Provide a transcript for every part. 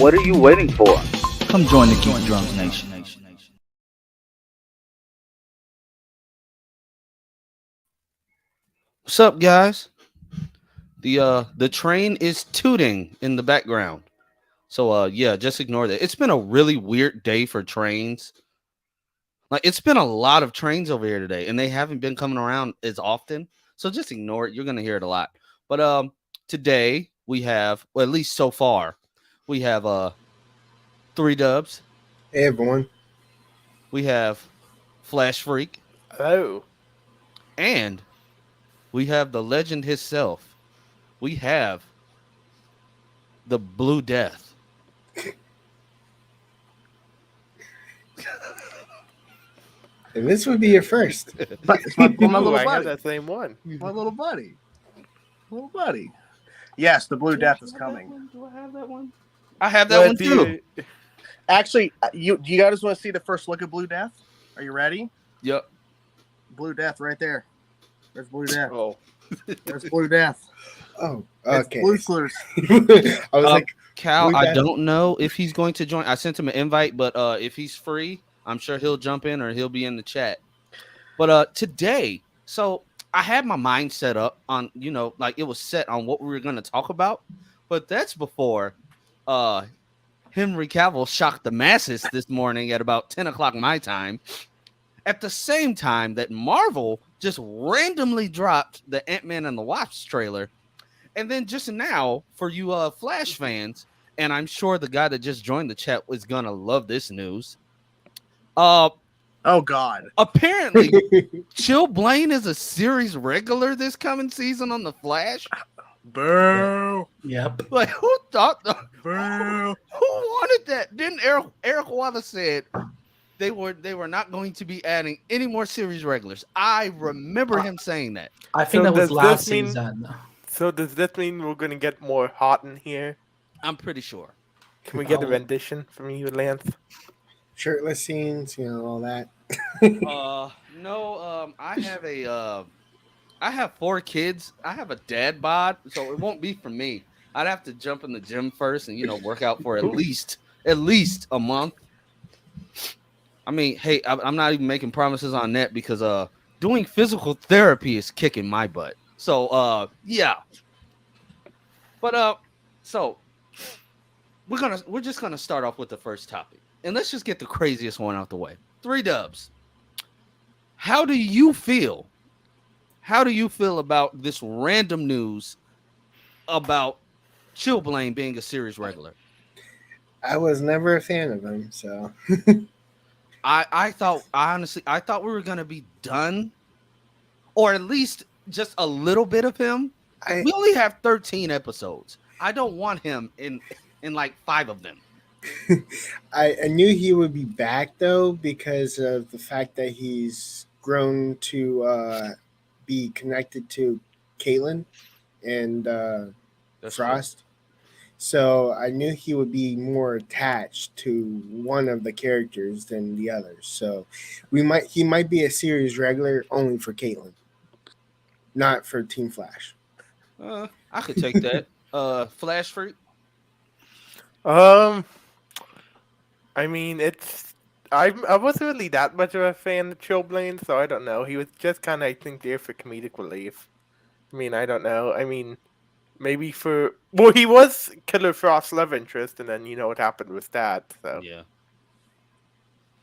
what are you waiting for? Come join the Geek Drums Nation. What's up, guys? The train is tooting in the background. So yeah, just ignore that. It's been a really weird day for trains. Like it's been a lot of trains over here today, and they haven't been coming around as often. So just ignore it. You're gonna hear it a lot. But today we have, well, at least so far, we have 3 dubs. Hey everyone. We have Flash Freak. Hello. And we have the legend himself. We have the Blue Death. And this would be your first. It's my little I have buddy. that same one. My little buddy. Yes, the Blue Death is coming. Do I have that one? I have that one too. Actually, you guys want to see the first look at Blue Death? Are you ready? Yep. Blue Death right there. There's Blue Death. Oh, There's Blue Death. Oh, It's okay. Blue Slurs. I was like, Cal, Blue I Death. don't know if he's going to join. I sent him an invite, but if he's free, I'm sure he'll jump in or he'll be in the chat. But today, so I had my mind set up on, like it was set on what we were going to talk about. But that's before Henry Cavill shocked the masses this morning at about 10 o'clock my time. At the same time that Marvel just randomly dropped the Ant-Man and the Wasp trailer. And then just now, for you Flash fans, and I'm sure the guy that just joined the chat is going to love this news. Oh God. Apparently, Chillblaine is a series regular this coming season on The Flash. Boo. Yep. Like, who thought Boo. who wanted that? Didn't Eric Wallace said they were not going to be adding any more series regulars. I remember him saying that. I think So that was does last this mean- season. so does that mean we're gonna get more hot in here? I'm pretty sure. Can we get a Oh. rendition from you, Lance? shirtless scenes, all that. No, I have 4 kids. I have a dad bod, so it won't be for me. I'd have to jump in the gym first and work out for at least a month. I mean, hey, I'm not even making promises on that because doing physical therapy is kicking my butt. So yeah. But so we're just gonna start off with the first topic. And let's just get the craziest one out the way. 3 dubs. How do you feel? How do you feel about this random news about Chillblaine being a series regular? I was never a fan of him, so I thought we were gonna be done, or at least just a little bit of him. We only have 13 episodes. I don't want him in like 5 of them. I knew he would be back though because of the fact that he's grown to be connected to Caitlin and Frost. So I knew he would be more attached to one of the characters than the others. So he might be a series regular only for Caitlin, not for Team Flash. I could take that. Flash Freak. I mean, I wasn't really that much of a fan of Chillblaine, so I don't know. He was just kind of, I think, there for comedic relief. I mean, I don't know. I mean, maybe he was Killer Frost's love interest, and then what happened with that. So Yeah.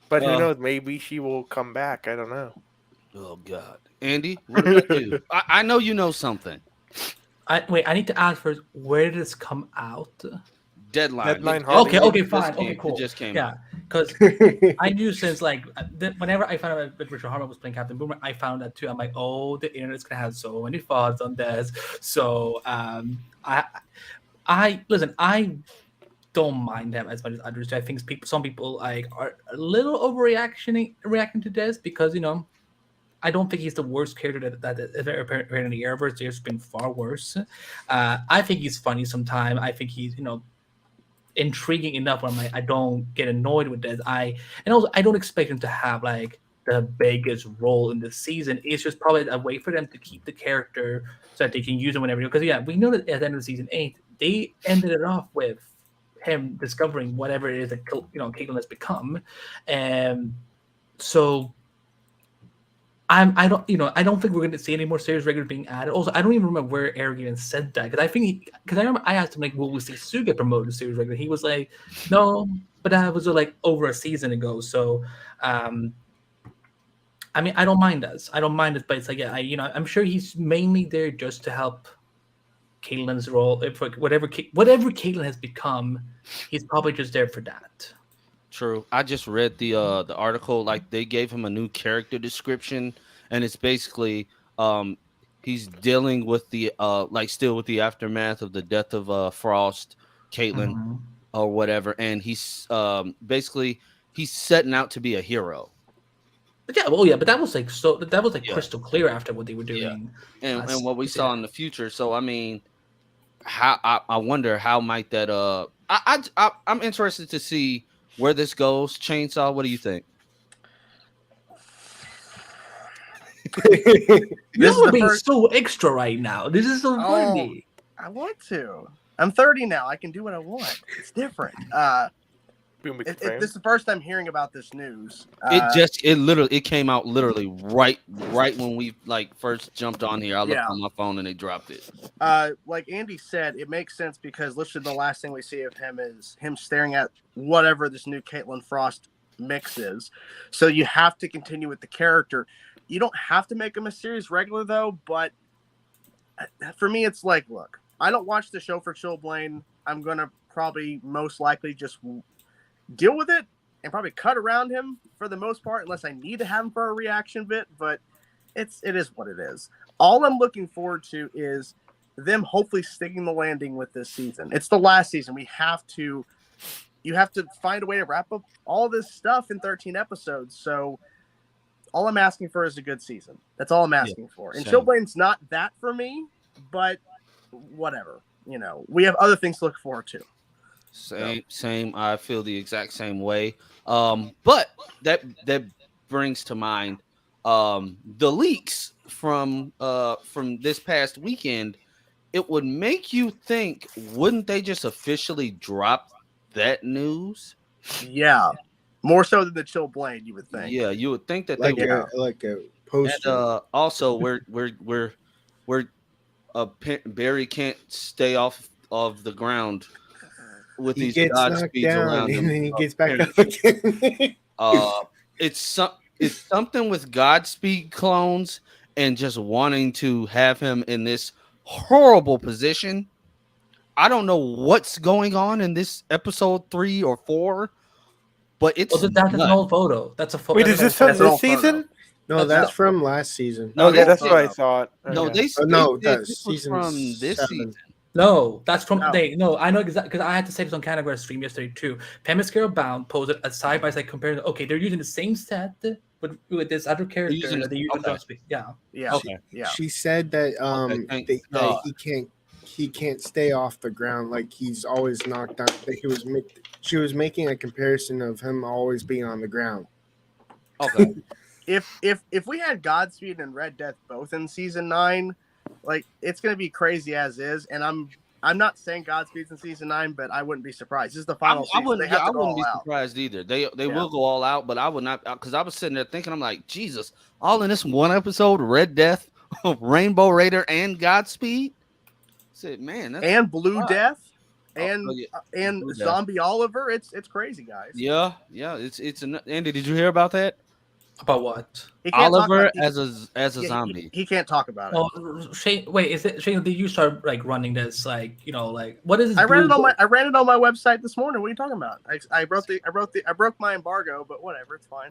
But who knows? Maybe she will come back. I don't know. Oh God, Andy, what about you? I know you know something. I need to ask first. Where did this come out? Deadline. Okay, fine. Okay, cool. It just came. Yeah, because I knew since whenever I found out that Richard Harmon was playing Captain Boomerang, I found that too. I'm like, oh, the internet's gonna have so many thoughts on this. So I listen. I don't mind them as much as others do. I think some people are a little reacting to this because I don't think he's the worst character that ever appeared in the universe. There's been far worse. I think he's funny sometimes. I think he's intriguing enough where I'm like, I don't get annoyed with this. I don't expect him to have the biggest role in the season. It's just probably a way for them to keep the character so that they can use him whenever. Because we know that at the end of season 8, they ended it off with him discovering whatever it is that Caitlyn has become, and so I don't think we're going to see any more series regulars being added. Also, I don't even remember where Eric even said that because I remember I asked him like, will we see Sue get promoted to series regular? He was like, no, but that was like over a season ago. So, I mean, I don't mind us, but it's like, yeah, I'm sure he's mainly there just to help Caitlyn's role. If whatever Caitlyn has become, he's probably just there for that. True. I just read the article. Like they gave him a new character description, and it's basically he's dealing with the still with the aftermath of the death of Frost, Caitlyn, or whatever, and he's basically he's setting out to be a hero. Yeah, but that was crystal clear after what they were doing, and what we saw in the future. So I mean, how I wonder how might that I'm interested to see where this goes. Chainsaw, what do you think? You're being so extra right now. This is so funny. I want to. I'm 30 now. I can do what I want. It's different. This is the first time hearing about this news. It came out literally right when we first jumped on here. I looked on my phone and they dropped it. Like Andy said, it makes sense because literally the last thing we see of him is him staring at whatever this new Caitlyn Frost mix is. So you have to continue with the character. You don't have to make him a series regular though, but for me it's like, look, I don't watch the show for Chillblaine. I'm gonna probably most likely just deal with it and probably cut around him for the most part, unless I need to have him for a reaction bit. But it is what it is. All I'm looking forward to is them hopefully sticking the landing with this season. It's the last season. You have to find a way to wrap up all this stuff in 13 episodes. So all I'm asking for is a good season. That's all I'm asking for. And Chillblaine's not that for me, but whatever. We have other things to look forward to. Same. I feel the exact same way. But that brings to mind the leaks from this past weekend. It would make you think, wouldn't they just officially drop that news? Yeah, more so than the Chillblaine, you would think. Yeah, you would think that like they would. like a poster. And also, we're Barry can't stay off of the ground with He these gets knocked Godspeeds down around him. and then he gets back up again. It's something with Godspeed clones and just wanting to have him in this horrible position. I don't know what's going on in this episode 3 or 4, but it's that's an old photo. That's a photo. Wait, is this from this season? No, that's from last season. No, that's what I thought. No, Okay. this was from this 7. season. No, that's from I know exactly because I had to say this on Canada stream yesterday too. Pemiscale Bound posted a side by side comparison. Okay, they're using the same set, but with this other character that they use in Godspeed. Yeah. Okay. She said that that he can't stay off the ground, like he's always knocked down. She was making a comparison of him always being on the ground. Okay. If we had Godspeed and Red Death both in season 9, like it's gonna be crazy as is, and I'm not saying Godspeed's in season 9, but I wouldn't be surprised. This is the final season. I wouldn't be surprised either. They will go all out, but I would not, because I was sitting there thinking, I'm like, Jesus, all in this one episode, Red Death, Rainbow Raider, and Godspeed. I said, man, and Blue Death, and Blue Zombie Death. Oliver. It's crazy, guys. Yeah. It's Andy, did you hear about that? About what? Oliver as a zombie. He can't talk about it. Oh, Shane, wait, is it Shane? Did you start running this? What is this? I ran it on my website this morning. What are you talking about? I broke my embargo, but whatever, it's fine.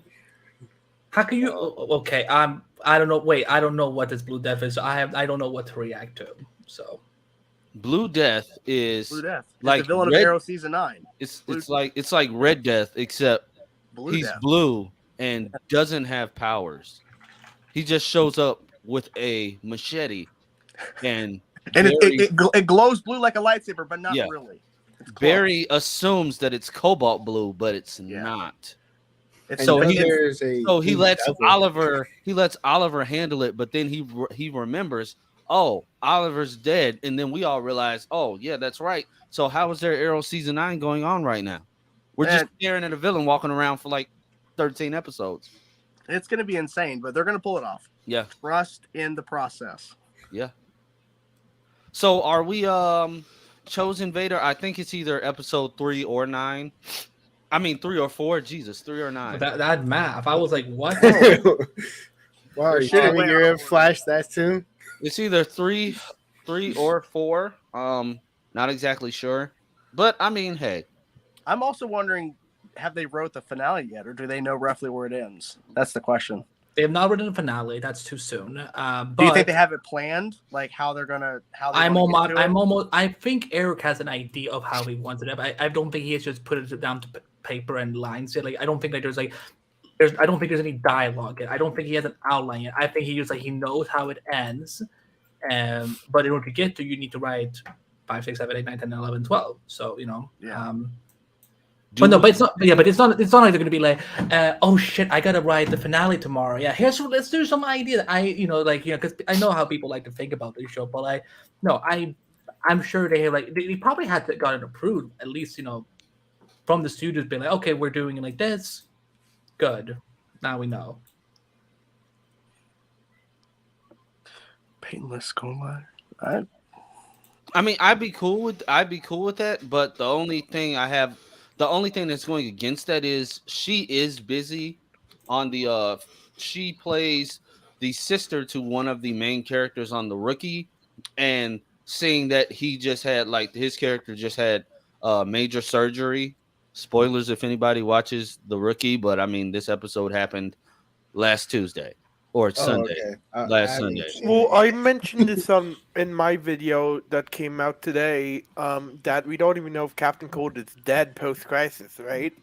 How can you? Okay, I don't know. Wait, I don't know what this Blue Death is. So I don't know what to react to. So, Blue Death is like the villain of Arrow season 9. It's like Red Death, except he's blue and doesn't have powers. He just shows up with a machete and it glows blue like a lightsaber, but not really. Barry assumes that it's cobalt blue, but it's not. So he lets Oliver handle it, but then he remembers, oh, Oliver's dead, and then we all realize, oh yeah, that's right. So how is there Arrow season 9 going on right now? We're just staring at a villain walking around for like 13 episodes. It's going to be insane, but they're going to pull it off. Yeah, Trust in the process. yeah. So are we Chosen Vader? I think it's either episode 3 or 9. I mean 3 or 4. Jesus, 3 or 9. That math. I was like, what? Wow, There you should've telling me went you're on in Flash that soon? It's either 3 or 4. Not exactly sure. But I mean, hey. I'm also wondering, have they wrote the finale yet, or do they know roughly where it ends? That's the question. They have not written a finale. That's too soon. But Do you think they have it planned, like how they're gonna? I think Eric has an idea of how he wants it. I don't think he has just put it down to paper and lines yet. Like I don't think like I don't think there's any dialogue yet. I don't think he has an outline yet. I think he just like he knows how it ends. But in order to get to, you need to write 5, 6, 7, 8, 9, 10, 11, 12. So Yeah. But no, but it's not. Yeah, but it's not. It's not like they're gonna be like, oh shit, I gotta write the finale tomorrow. Yeah, let's do some idea. Because I know how people like to think about this show, but I'm sure they have they probably had to got it approved at least from the studios, being like, okay, we're doing it like this. Good, now we know. Painless coma. I mean, I'd be cool with that, but the only thing that's going against that is she is busy on the she plays the sister to one of the main characters on The Rookie, and seeing that he just had his character just had major surgery. Spoilers if anybody watches The Rookie, but I mean this episode happened last Tuesday or Sunday. Okay. Last Sunday. Well, I mentioned this in my video that came out today. That we don't even know if Captain Cold is dead post-crisis, right?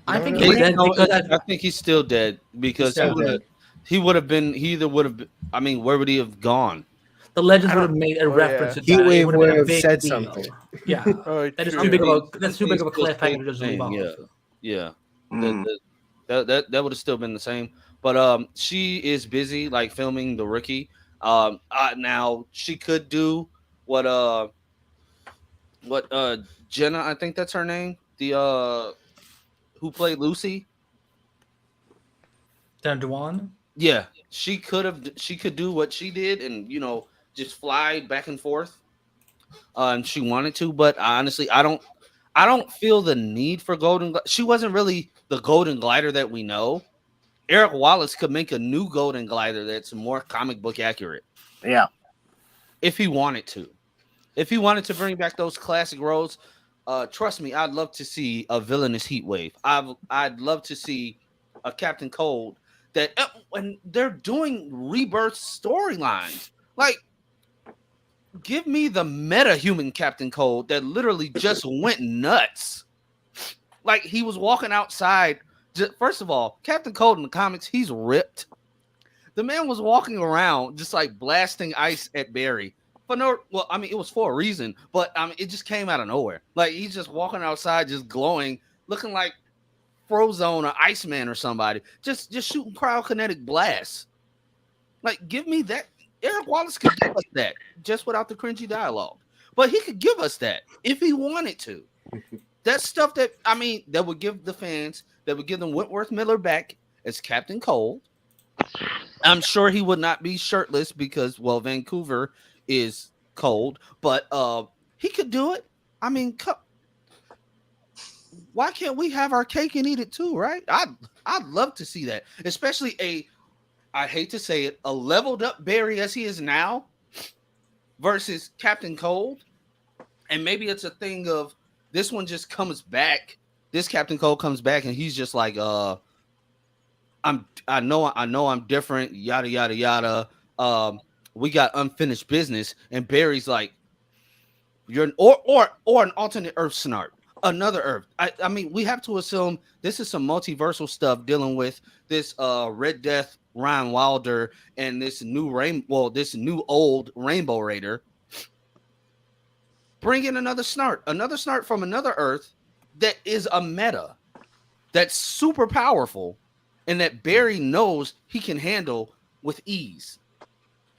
I think no. he's dead because I think he's still dead because he would have been. He either would have. I mean, where would he have gone? the Legends would have made a reference to that. Heatwave It would been a have big said deal. something. Yeah, Oh, that is true. too big of a He's cliffhanger to just still leave off. staying, yeah. Mm. That would have still been the same. But she is busy filming The Rookie. Now she could do what Jenna, I think that's her name, the who played Lucy. Then Duan. Yeah, she could do what she did and just fly back and forth. And she wanted to, but honestly, I don't feel the need for Golden. She wasn't really the Golden Glider that we know. Eric Wallace could make a new Golden Glider that's more comic book accurate. Yeah. If he wanted to. If he wanted to bring back those classic roles, trust me, I'd love to see a villainous Heatwave. I'd love to see a Captain Cold that when they're doing rebirth storylines. Give me the meta-human Captain Cold that literally just went nuts. He was walking outside. First of all, Captain Cold in the comics, he's ripped. The man was walking around just blasting ice at Barry. It was for a reason, but it just came out of nowhere. He's just walking outside, just glowing, looking like Frozone or Iceman or somebody, just shooting cryokinetic blasts. Give me that. Eric Wallace could give us that just without the cringy dialogue, but he could give us that if he wanted to. That's stuff that would give the fans, that would give them Wentworth Miller back as Captain Cold. I'm sure he would not be shirtless because Vancouver is cold, but he could do it. Why can't we have our cake and eat it too, right? I'd love to see that, especially I hate to say it, a leveled up Barry as he is now versus Captain Cold. And maybe it's a thing of this one just comes back. This Captain Cold comes back and he's just like, I know I'm different, yada, yada, yada. We got unfinished business. And Barry's like, or an alternate Earth Snart. Another Earth. I mean, we have to assume this is some multiversal stuff dealing with this Red Death, Ryan Wilder, and this new old Rainbow Raider. Bring in another Snart from another Earth that is a meta, that's super powerful, and that Barry knows he can handle with ease.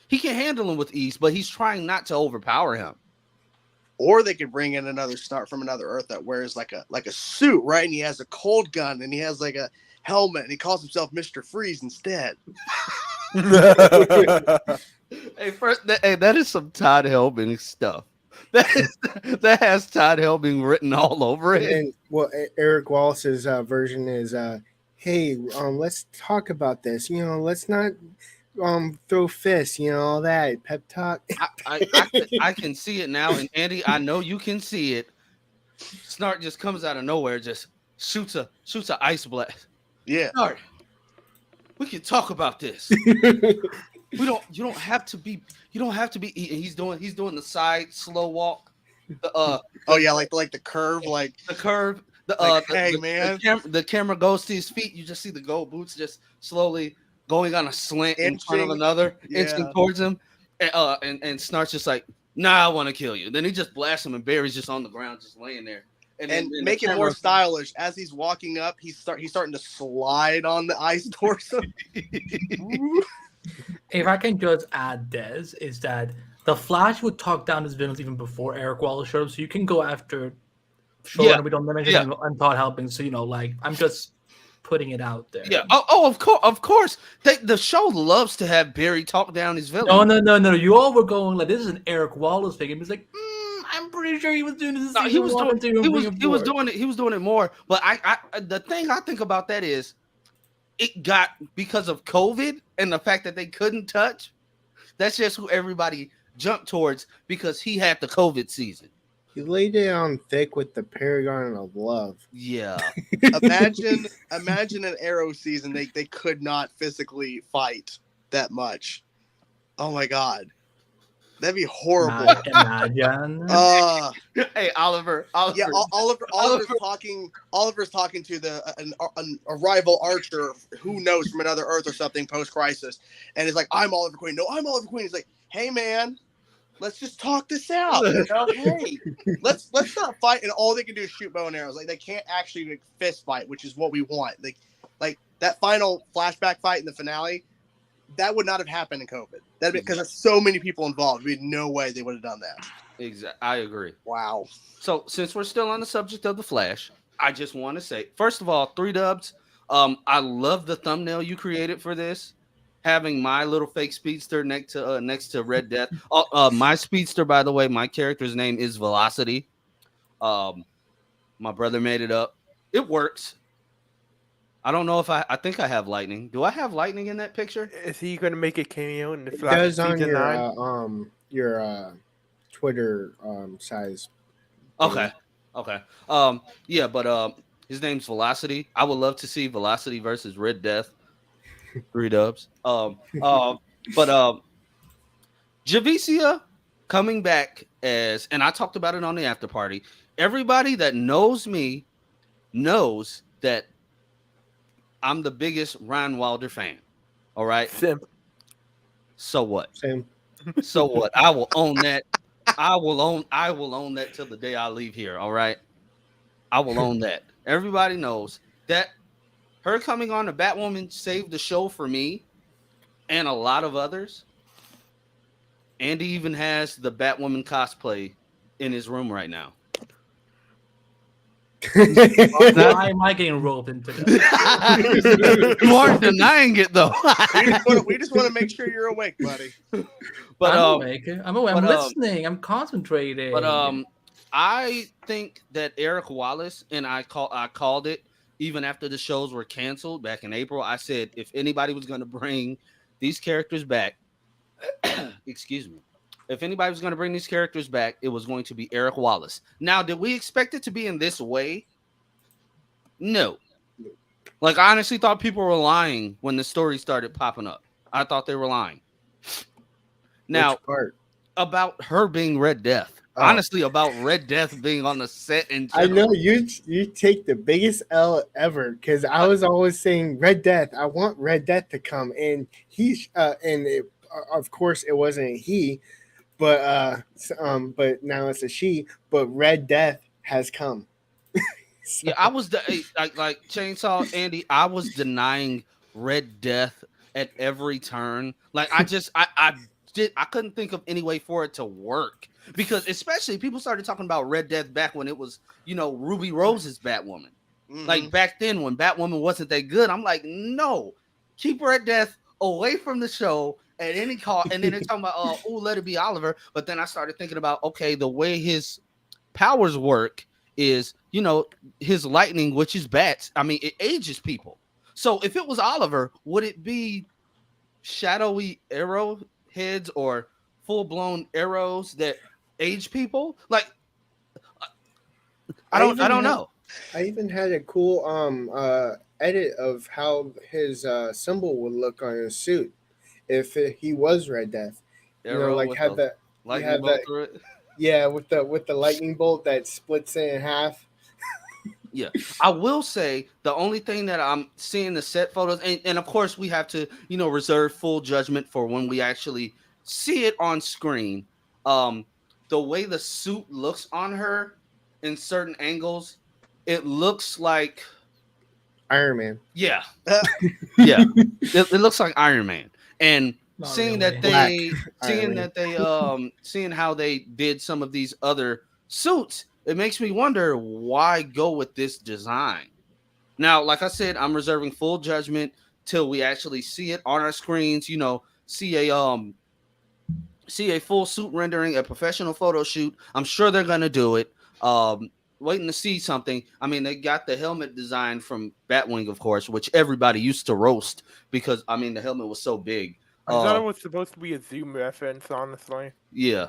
He can handle him with ease, but he's trying not to overpower him. Or they could bring in another start from another Earth that wears like a suit, right? And he has a cold gun and he has like a helmet and he calls himself Mr. Freeze instead. Hey, that is some Todd Helbing stuff. That has Todd Helbing written all over it. And well, Eric Wallace's version is, "Hey, let's talk about this. Let's not throw fists. All that pep talk." I can see it now, and Andy, I know you can see it. Snart just comes out of nowhere, just shoots a ice blast. Yeah. Snart, we can talk about this. You don't have to be eating. He's doing the side slow walk. Oh yeah, like the curve, like the curve. The camera goes to his feet. You just see the gold boots just slowly going on a slant in front of another, inching towards him. And Snart's just like, nah, I want to kill you. Then he just blasts him, and Barry's just on the ground, just laying there. And make it more stylish. As he's walking up, he's starting to slide on the ice towards him. If I can just add this, is that the Flash would talk down his villains even before Eric Wallace showed up, so you can go after and we don't mention him and Todd Helbing. So I'm just putting it out there. Yeah. Of course. The show loves to have Barry talk down his villain. No. You all were going like, this is an Eric Wallace thing. He was like, I'm pretty sure he was doing this. No, he was doing it more. But the thing I think about that is, it got because of COVID and the fact that they couldn't touch. That's just who everybody jumped towards because he had the COVID season. He laid it on thick with the Paragon of Love. Yeah. Imagine an Arrow season. They could not physically fight that much. Oh my God. That'd be horrible. Imagine. Hey, Oliver. Yeah, Oliver's talking to a rival archer who knows from another Earth or something post-crisis, and he's like, "I'm Oliver Queen." No, I'm Oliver Queen. He's like, "Hey, man, let's just talk this out. Hey, let's not fight." And all they can do is shoot bow and arrows. Like they can't actually fist fight, which is what we want. Like that final flashback fight in the finale. That would not have happened in COVID. That because there's so many people involved. We had no way they would have done that. Exactly. I agree. Wow. So since we're still on the subject of the Flash, I just want to say, first of all, 3 dubs. I love the thumbnail you created for this, having my little fake speedster next to Red Death. My speedster, by the way, my character's name is Velocity. My brother made it up. It works. I don't know if I think I have lightning. Do I have lightning in that picture? Is he going to make a cameo in the It Flash does on season 9? your Twitter size. Okay. Yeah, but his name's Velocity. I would love to see Velocity versus Red Death. 3 dubs. But Javicia coming back as, and I talked about it on the after party. Everybody that knows me knows that I'm the biggest Ryan Wilder fan. All right. Simp. So what? Same. So what? I will own that. I will own that till the day I leave here. All right. I will own that. Everybody knows that her coming on to Batwoman saved the show for me and a lot of others. Andy even has the Batwoman cosplay in his room right now. Why am I getting rolled into that? You aren't denying it though. we just want to make sure you're awake, buddy. But I'm awake. I'm listening. I'm concentrating. But I think that Eric Wallace, and I called it even after the shows were canceled back in April. I said if anybody was going to bring these characters back, excuse me. If anybody was going to bring these characters back, it was going to be Eric Wallace. Now, did we expect it to be in this way? No. Like, I honestly thought people were lying when the story started popping up. I thought they were lying. Now, about her being Red Death. Oh. Honestly, about Red Death being on the set. And I know you take the biggest L ever because I was always saying Red Death. I want Red Death to come, and of course, it wasn't he. But now it's a she. But Red Death has come. So. Yeah, I was like Chainsaw Andy. I was denying Red Death at every turn. Like I I couldn't think of any way for it to work, because especially people started talking about Red Death back when it was, Ruby Rose's Batwoman. Like back then when Batwoman wasn't that good, I'm like, no, keep Red Death away from the show at any cost. And then they're talking about, oh, let it be Oliver. But then I started thinking about, okay, the way his powers work is, his lightning, which is bats. I mean, it ages people. So if it was Oliver, would it be shadowy arrowheads or full-blown arrows that age people? Like, I don't know. I even had a cool edit of how his symbol would look on his suit if he was Red Death. Arrow like with have the that lightning bolt through it. Yeah, with the lightning bolt that splits it in half. Yeah, I will say the only thing that I'm seeing the set photos, and of course we have to, reserve full judgment for when we actually see it on screen. The way the suit looks on her in certain angles, it looks like Iron Man. Yeah, yeah, it looks like Iron Man. And Not seeing really. that they seeing how they did some of these other suits, it makes me wonder why go with this design. Now, like I said, I'm reserving full judgment till we actually see it on our screens. See a full suit rendering, a professional photo shoot. I'm sure they're gonna do it. Waiting to see something. I mean, they got the helmet design from Batwing, of course, which everybody used to roast because the helmet was so big. I thought it was supposed to be a Zoom reference, honestly. Yeah.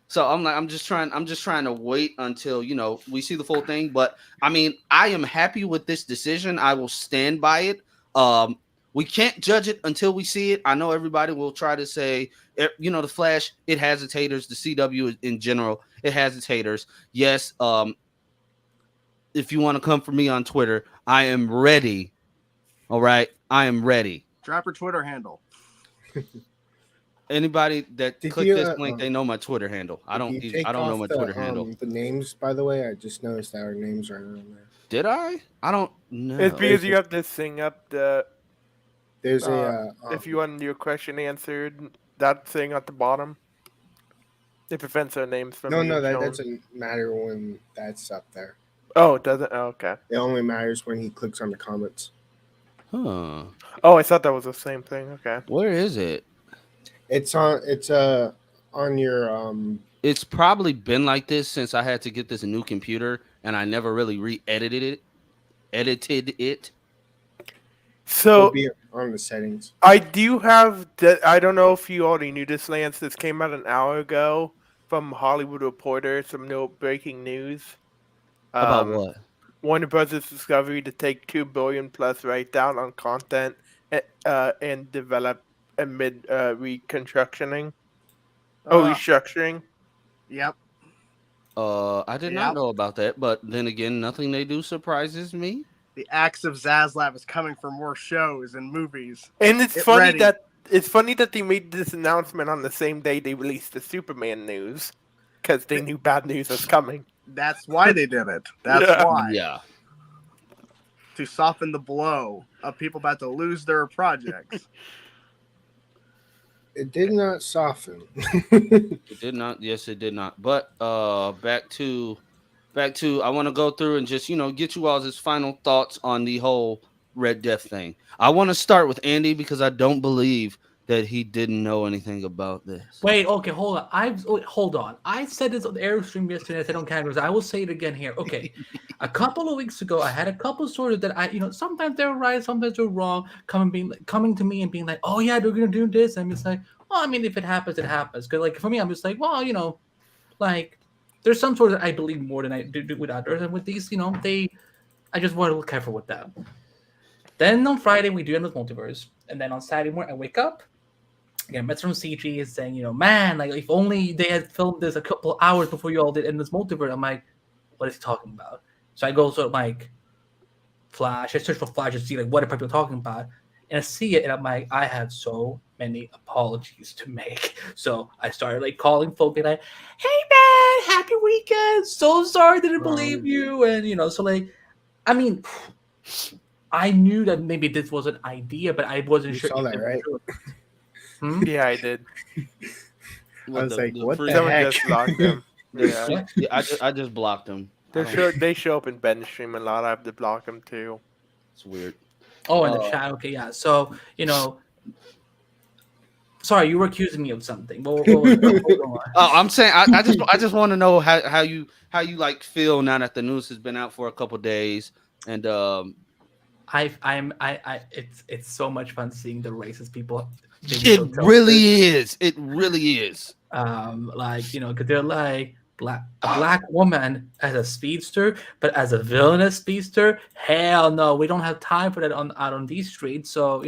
So I'm just trying to wait until, we see the full thing. But I am happy with this decision. I will stand by it. We can't judge it until we see it. I know everybody will try to say, the Flash, it has its haters. The CW in general, it has its haters. Yes. If you want to come for me on Twitter, I am ready. All right. I am ready. Drop your Twitter handle. Anybody that Did click you, this link, they know my Twitter handle. I don't know my Twitter handle. The names, by the way, I just noticed that our names are on there. Did I? I don't know. It's because you have to sing up the. There's if you want your question answered, that thing at the bottom. It prevents our names from. No, that shown. doesn't matter when that's up there. Oh, it doesn't. Oh, okay. It only matters when he clicks on the comments. Huh. Oh, I thought that was the same thing. Okay. Where is it? It's on your It's probably been like this since I had to get this new computer and I never really edited it. So it'll be on the settings. I do have that. I don't know if you already knew this, Lance. This came out an hour ago from Hollywood Reporter. Some new breaking news. About what? Warner Brothers' discovery to take $2 billion plus write down on content and develop amid reconstructioning. Restructuring. Yep. I did not know about that, but then again, nothing they do surprises me. The axe of Zaslav is coming for more shows and movies. And it's funny that they made this announcement on the same day they released the Superman news because they knew bad news was coming. That's why they did it. That's why. Yeah. To soften the blow of people about to lose their projects. It did not soften. It did not. Yes, it did not. But back to I want to go through and just, get you all's final thoughts on the whole Red Death thing. I want to start with Andy because I don't believe that he didn't know anything about this. Wait, okay, hold on. Hold on. I said this on the Airstream yesterday. I said on cameras. I will say it again here. Okay, a couple of weeks ago, I had a couple stories that sometimes they're right, sometimes they're wrong. Coming to me and being like, "Oh yeah, they're gonna do this." I'm just like, well, if it happens, it happens. Because for me, I'm just like, well, there's some sort that I believe more than I do with others, and with these, I just want to look careful with that. Then on Friday we do end with Multiverse, and then on Saturday morning I wake up. Again, Mets from CG is saying, man, if only they had filmed this a couple hours before you all did in this Multiverse. I'm like, what is he talking about? So I go Flash. I search for Flash to see what are people talking about, and I see it, and I'm like, I have so many apologies to make. So I started calling folk and hey man, happy weekend. So sorry, didn't believe you, and I knew that maybe this was an idea, but I wasn't sure. You saw that, right? Yeah, I did. What was like, the what free? the Someone heck? just blocked him. Yeah. What? Yeah, I just blocked him. They show up in Ben stream a lot. I have to block them too. It's weird. Oh, in the Uh, chat. Okay, yeah. So sorry, you were accusing me of something. What was it? Hold on. Oh, I'm saying I just want to know how you like feel now that the news has been out for a couple days and It's so much fun seeing the racist people being it so tilted. really is. It really is. Like because they're like a black woman as a speedster, but as a villainous speedster, hell no, we don't have time for that out on these streets. So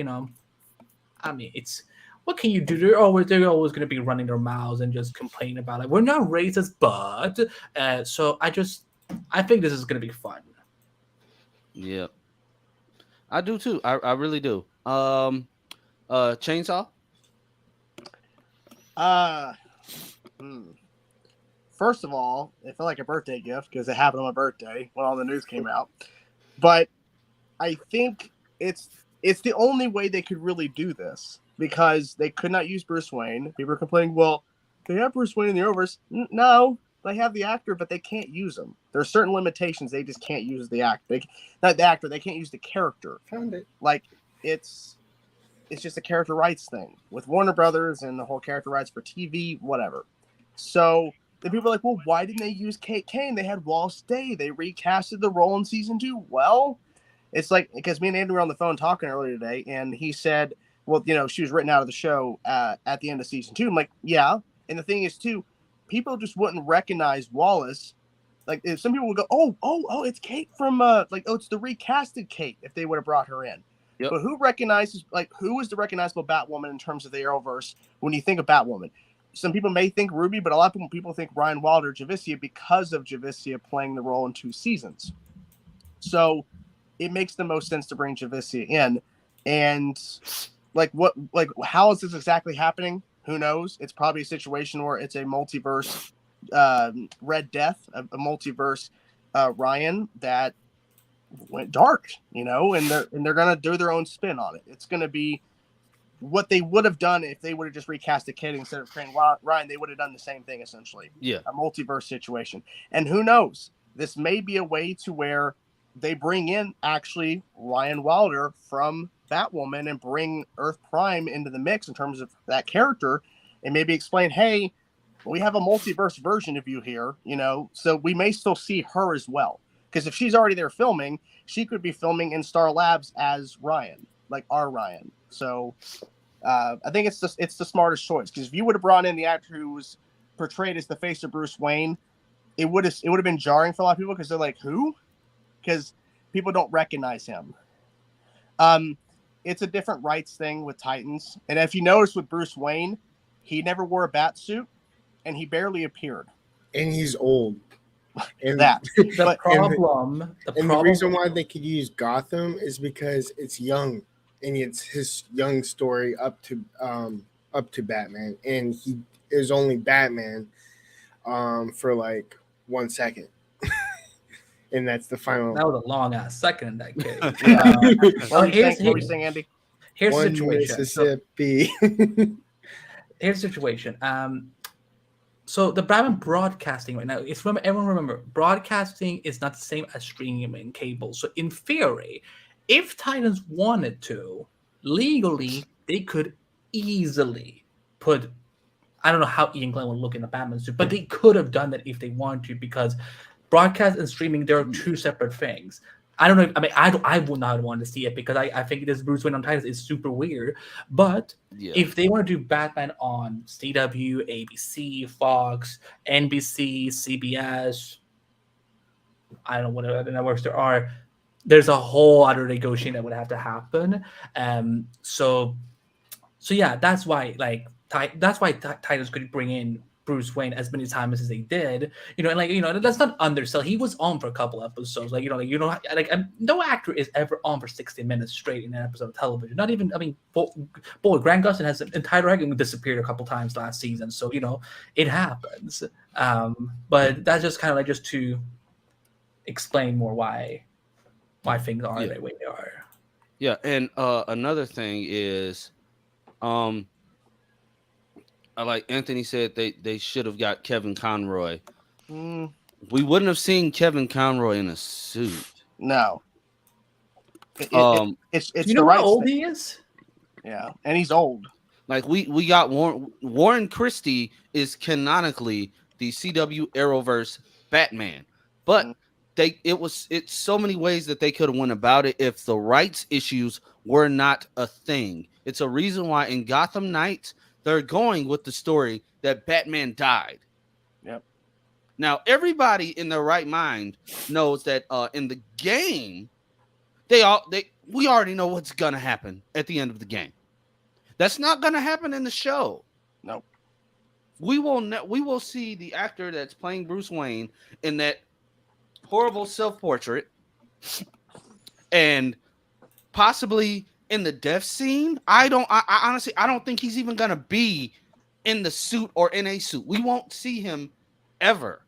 I mean, it's what can you do? They're always going to be running their mouths and just complain about it. We're not racist, but so I think this is going to be fun. Yeah, I do too. I really do. Chainsaw. First of all, it felt like a birthday gift because it happened on my birthday when all the news came out. But I think it's the only way they could really do this because they could not use Bruce Wayne. People are complaining, well, they have Bruce Wayne in the Arrowverse. No, they have the actor, but they can't use him. There are certain limitations. They just can't use the actor. Not the actor. They can't use the character. Found it. Like it's just a character rights thing with Warner Brothers and the whole character rights for TV, whatever. So the people are like, well, why didn't they use Kate Kane? They had Wallace Day. They recasted the role in season 2. Well, it's like because me and Andy were on the phone talking earlier today, and he said, well, she was written out of the show at the end of season 2. I'm like, yeah. And the thing is, too, people just wouldn't recognize Wallace. Like, if some people would go, oh, it's Kate from, it's the recasted Kate if they would have brought her in. Yep. But who is the recognizable Batwoman in terms of the Arrowverse when you think of Batwoman? Some people may think Ruby, but a lot of people think Ryan Wilder, Javicia, because of Javicia playing the role in 2 seasons. So it makes the most sense to bring Javicia in. And how is this exactly happening? Who knows? It's probably a situation where it's a multiverse Red Death, a multiverse Ryan that went dark, and they're gonna do their own spin on it. It's gonna be what they would have done if they would have just recast the kid instead of creating Ryan. They would have done the same thing essentially. Yeah, a multiverse situation. And who knows? This may be a way to where they bring in actually Ryan Wilder from Batwoman and bring Earth Prime into the mix in terms of that character, and maybe explain, hey, we have a multiverse version of you here, so we may still see her as well. Because if she's already there filming, she could be filming in Star Labs as Ryan, like our Ryan. So I think it's the smartest choice. Because if you would have brought in the actor who was portrayed as the face of Bruce Wayne, it would have been jarring for a lot of people because they're like, who? Because people don't recognize him. It's a different rights thing with Titans. And if you notice with Bruce Wayne, he never wore a bat suit and he barely appeared. And he's old. And the reason why they could use Gotham is because it's young, and it's his young story up to Batman, and he is only Batman for like 1 second, and that's the final. That was a long ass second in that case. What were you saying, Andy? Here's the One situation. Mississippi. Here's the situation. So the Batman broadcasting right now, everyone remember, broadcasting is not the same as streaming cable. So in theory, if Titans wanted to, legally, they could easily put, I don't know how Ian Glenn would look in a Batman suit, but they could have done that if they wanted to, because broadcast and streaming, there are 2 separate things. I don't know. I mean, I would not want to see it because I think this Bruce Wayne on Titans is super weird. But if they want to do Batman on CW, ABC, Fox, NBC, CBS, I don't know what other networks there are, there's a whole other negotiating that would have to happen. So yeah, that's why Titans could bring in Bruce Wayne as many times as they did, and that's not undersell. He was on for a couple episodes, no actor is ever on for 60 minutes straight in an episode of television. Not even, boy, Grant Gustin has an entire dragon disappeared a couple times last season, so it happens. But that's just kind of just to explain more why things are the way they are. Yeah, and another thing is, like Anthony said, they should have got Kevin Conroy. Mm, We wouldn't have seen Kevin Conroy in a suit. no. Um, It's Do you the know right how old thing. he is? Yeah, and he's old. like we got Warren Christie is canonically the CW Arrowverse Batman, but Mm. it's so many ways that they could have went about it if the rights issues were not a thing. It's a reason why in Gotham Knights they're going with the story that Batman died. Yep. Now everybody in their right mind knows that in the game we already know what's gonna happen at the end of the game. That's not gonna happen in the show. No. We will see the actor that's playing Bruce Wayne in that horrible self-portrait, and possibly in the death scene. I honestly I don't think he's even gonna be in the suit or in a suit. We won't see him ever.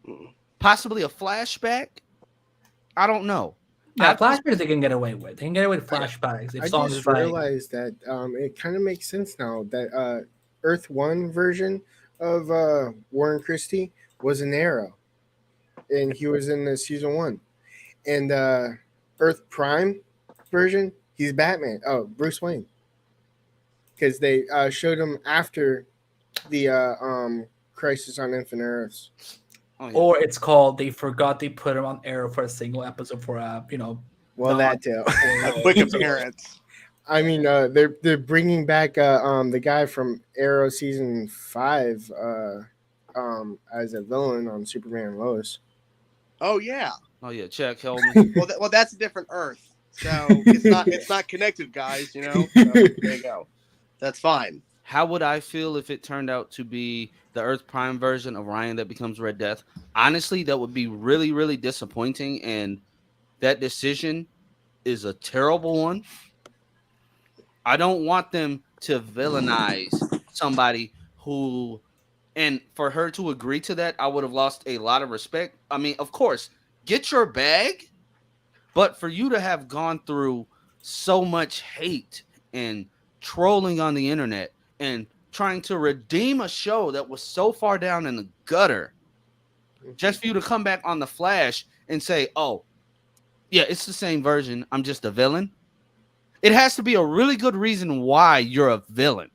Mm. Possibly a flashback. I don't know. Yeah, flashbacks they can get away with. They can get away with flashbacks if I songs just is like. realized that it kind of makes sense now that Earth One version of Warren Christie was an Arrow, and he was in the season 1, and Earth Prime version he's Batman. Oh, Bruce Wayne, because they showed him after the Crisis on Infinite Earths. Oh, yeah. Or it's called they forgot they put him on Arrow for a single episode for Well, that too. A quick appearance. I mean, they're bringing back the guy from Arrow season 5 as a villain on Superman and Lois. Oh yeah. Oh yeah, Chuck Hellman. Well, that's a different Earth, so it's not connected, guys. You know. So, there you go. That's fine. How would I feel if it turned out to be the Earth Prime version of Ryan that becomes Red Death? Honestly, that would be really, really disappointing, and that decision is a terrible one. I don't want them to villainize somebody who, and for her to agree to that, I would have lost a lot of respect. I mean, of course, get your bag, but for you to have gone through so much hate and trolling on the internet and trying to redeem a show that was so far down in the gutter, just for you to come back on The Flash and say, oh, yeah, it's the same version. I'm just a villain. It has to be a really good reason why you're a villain.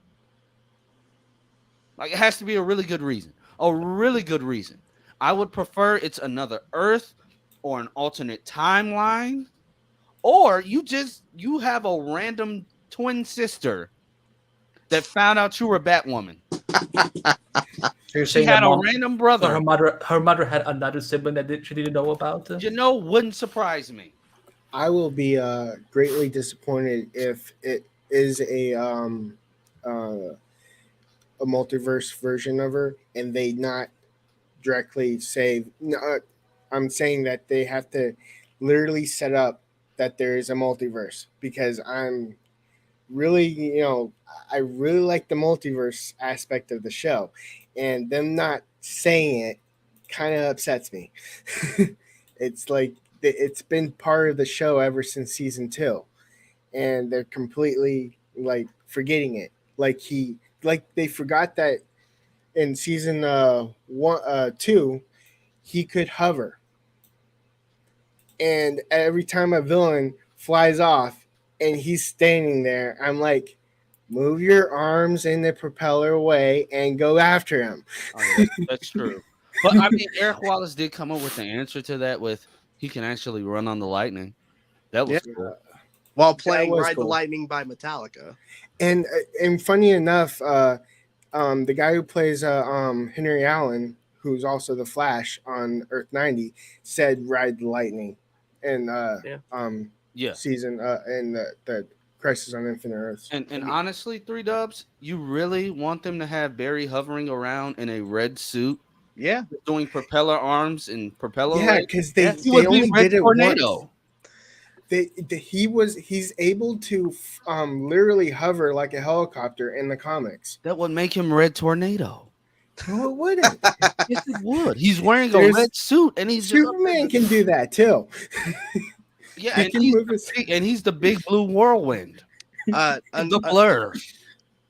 Like, it has to be a really good reason. A really good reason. I would prefer it's another Earth or an alternate timeline. Or you have a random twin sister that found out you were Batwoman. So you're She saying had that a random brother. her mother had another sibling that she didn't know about. Wouldn't surprise me. I will be greatly disappointed if it is a multiverse version of her, and they not directly say. No, I'm saying that they have to literally set up that there is a multiverse, because I'm really, I really like the multiverse aspect of the show, and them not saying it kind of upsets me. It's like it's been part of the show ever since season 2, and they're completely like forgetting it. Like they forgot that in season 2 he could hover, and every time a villain flies off and he's standing there, I'm like, move your arms in the propeller way and go after him. Oh, yeah, that's true. But I mean, Eric Wallace did come up with the answer to that with he can actually run on the lightning. That was cool. While playing was Ride cool. the Lightning by Metallica. And funny enough, the guy who plays Henry Allen, who's also the Flash on Earth 90, said "Ride the Lightning," and season in the Crisis on Infinite Earths. And honestly, 3 Dubs, you really want them to have Barry hovering around in a red suit, Yeah. doing propeller arms and propeller Yeah, legs? because they would only be Red did it Tornado. once. He's able to literally hover like a helicopter in the comics. That would make him Red Tornado. No, it wouldn't. Yes, it would. He's wearing a There's- red suit, and he's Superman can do that too. yeah, he can move his- and he's the big blue whirlwind. The Blur.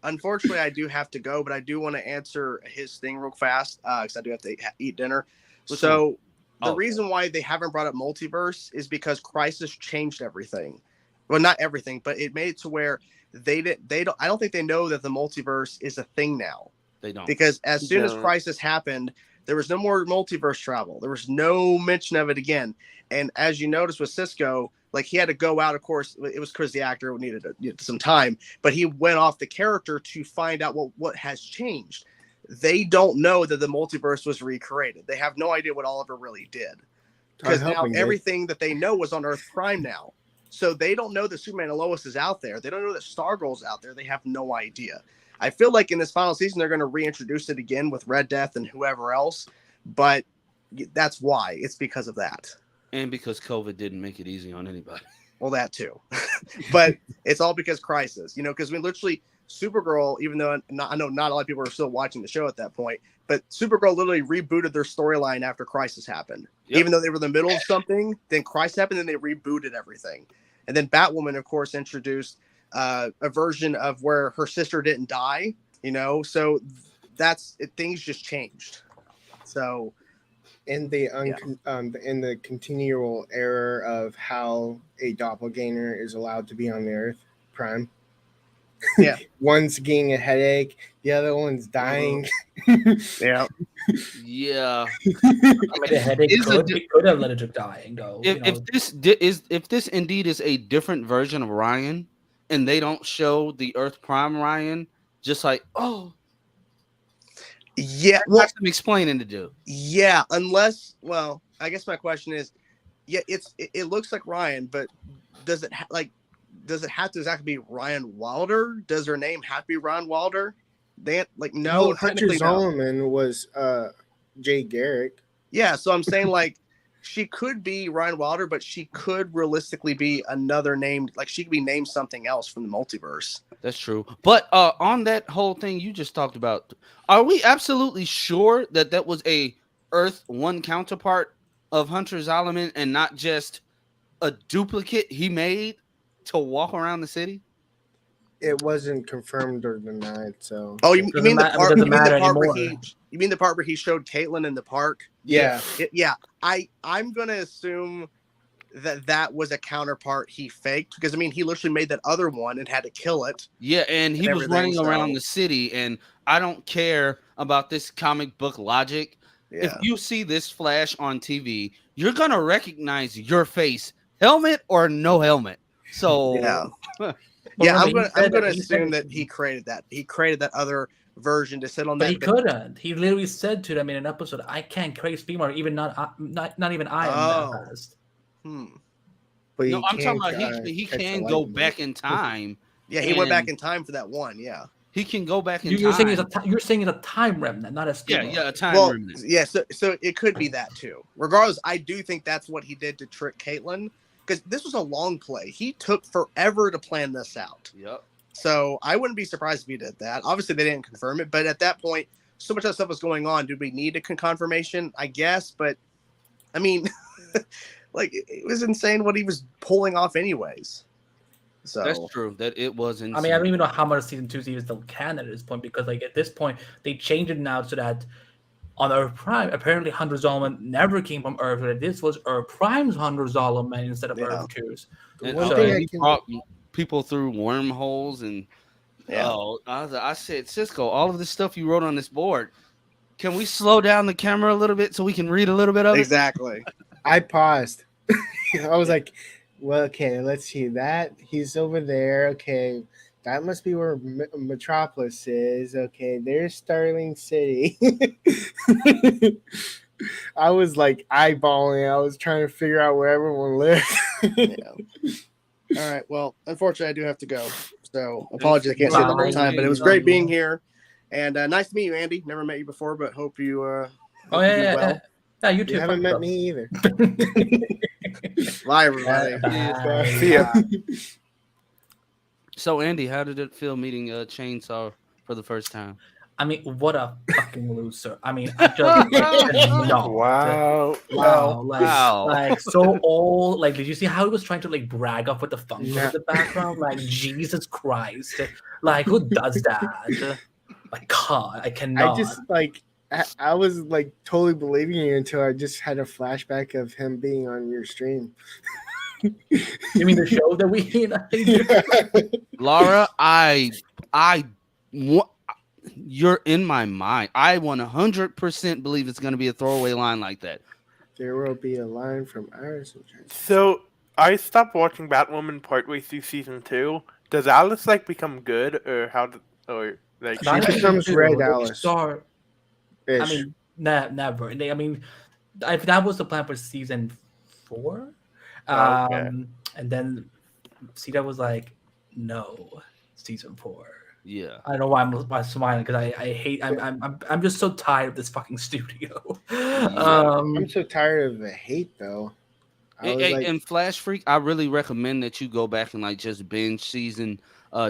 unfortunately, I do have to go, but I do want to answer his thing real fast because I do have to eat dinner. Which So the Oh. reason why they haven't brought up multiverse is because Crisis changed everything. Well, not everything, but it made it to where they don't. I don't think they know that the multiverse is a thing now. They don't. Because as soon as Don't. Crisis happened, there was no more multiverse travel. There was no mention of it again. And as you noticed with Cisco, like he had to go out. Of course, it was because the actor needed some time, but he went off the character to find out what has changed. They don't know that the multiverse was recreated. They have no idea what Oliver really did because now everything that they know was on Earth Prime now. So they don't know that Superman and Lois is out there. They don't know that Stargirl's out there. They have no idea. I feel like in this final season, they're going to reintroduce it again with Red Death and whoever else. But that's why. It's because of that. And because COVID didn't make it easy on anybody. Well, that too. But it's all because Crisis. Because we literally, Supergirl, even though I know not a lot of people are still watching the show at that point, but Supergirl literally rebooted their storyline after Crisis happened. Yep. Even though they were in the middle of something, then Crisis happened, and they rebooted everything. And then Batwoman, of course, introduced a version of where her sister didn't die, so that's it, things just changed. So in the continual error of how a doppelganger is allowed to be on the Earth Prime. Yeah. One's getting a headache, the other one's dying. Yeah. Yeah. I mean, the headache Is a could have led to dying, though. If this indeed is a different version of Ryan, and they don't show the Earth Prime Ryan, just like Yeah. Well, that's some explaining to do. Yeah, unless, well, I guess my question is, yeah, it looks like Ryan, but does it does it have to exactly be Ryan Wilder? Does her name have to be Ryan Wilder? No, Hunter Zolomon was Jay Garrick. Yeah, so I'm saying she could be Ryan Wilder, but she could realistically be another name. Like she could be named something else from the multiverse. That's true. But on that whole thing you just talked about, are we absolutely sure that was a Earth 1 counterpart of Hunter Zolomon and not just a duplicate he made to walk around the city? It wasn't confirmed or denied. So you mean the part? You mean the part where he showed Caitlin in the park? Yeah. I'm gonna assume that was a counterpart he faked because he literally made that other one and had to kill it. Yeah, and he was running around the city, and I don't care about this comic book logic. Yeah. If you see this Flash on TV, you're gonna recognize your face, helmet or no helmet. So yeah. Yeah, I'm gonna assume that he created that. He created that other version to sit on that. But he couldn't. He literally said to them in an episode, "I can't create steam, or even not even I am that fast." But no, I'm talking about he can go back in time. Yeah, he went back in time for that one. Yeah, he can go back in time. You're saying it's a time remnant, not a steam. Yeah, a time remnant. Yeah, so it could be that too. Regardless, I do think that's what he did to trick Caitlin. Because this was a long play. He took forever to plan this out. Yep. So I wouldn't be surprised if he did that. Obviously, they didn't confirm it. But at that point, so much of that stuff was going on. Did we need a confirmation? I guess. But, it was insane what he was pulling off anyways. So that's true. That it was insane. I don't even know how much season 2 is even still canon at this point. Because, at this point, they changed it now so that on Earth Prime, apparently Hunter Zolomon never came from Earth. But this was Earth Prime's Hunter Zolomon instead of Earth 2's. He brought people through wormholes and I said, Cisco, all of the stuff you wrote on this board, can we slow down the camera a little bit so we can read a little bit of it? Exactly. I paused. I was like, well, okay, let's see that. He's over there. Okay. That must be where Metropolis is. Okay, there's Starling City. I was eyeballing. I was trying to figure out where everyone lived. All right. Well, unfortunately, I do have to go. So apologies, I can't stay the whole time. But it was great being here, and nice to meet you, Andy. Never met you before, but hope you. Yeah, you too. You haven't met me either. Bye, everybody. Bye. See ya. So, Andy, how did it feel meeting Chainsaw for the first time? I mean, what a fucking loser. I mean, I just cannot. Wow. Wow, No. Wow. like so old. Like, did you see how he was trying to like brag off with the Funkos Yeah. in the background? Like, Jesus Christ, like who does that? Like, God, I I cannot. just like I was like totally believing you until I just had a flashback of him being on your stream. You mean the show that we Laura, you're in my mind. I 100% believe it's going to be a throwaway line like that. There will be a line from Iris. So I stopped watching Batwoman partway through season 2. Does Alice like become good, or or like She becomes Red Alice. Start. I Ish. mean, never. I mean, that was the plan for season 4. Okay. And then Cedar was like, no, season 4. Yeah. I don't know why I'm smiling because I hate. I'm just so tired of this fucking studio. I'm so tired of the hate though. I was like, And Flash Freak, I really recommend that you go back and like just binge season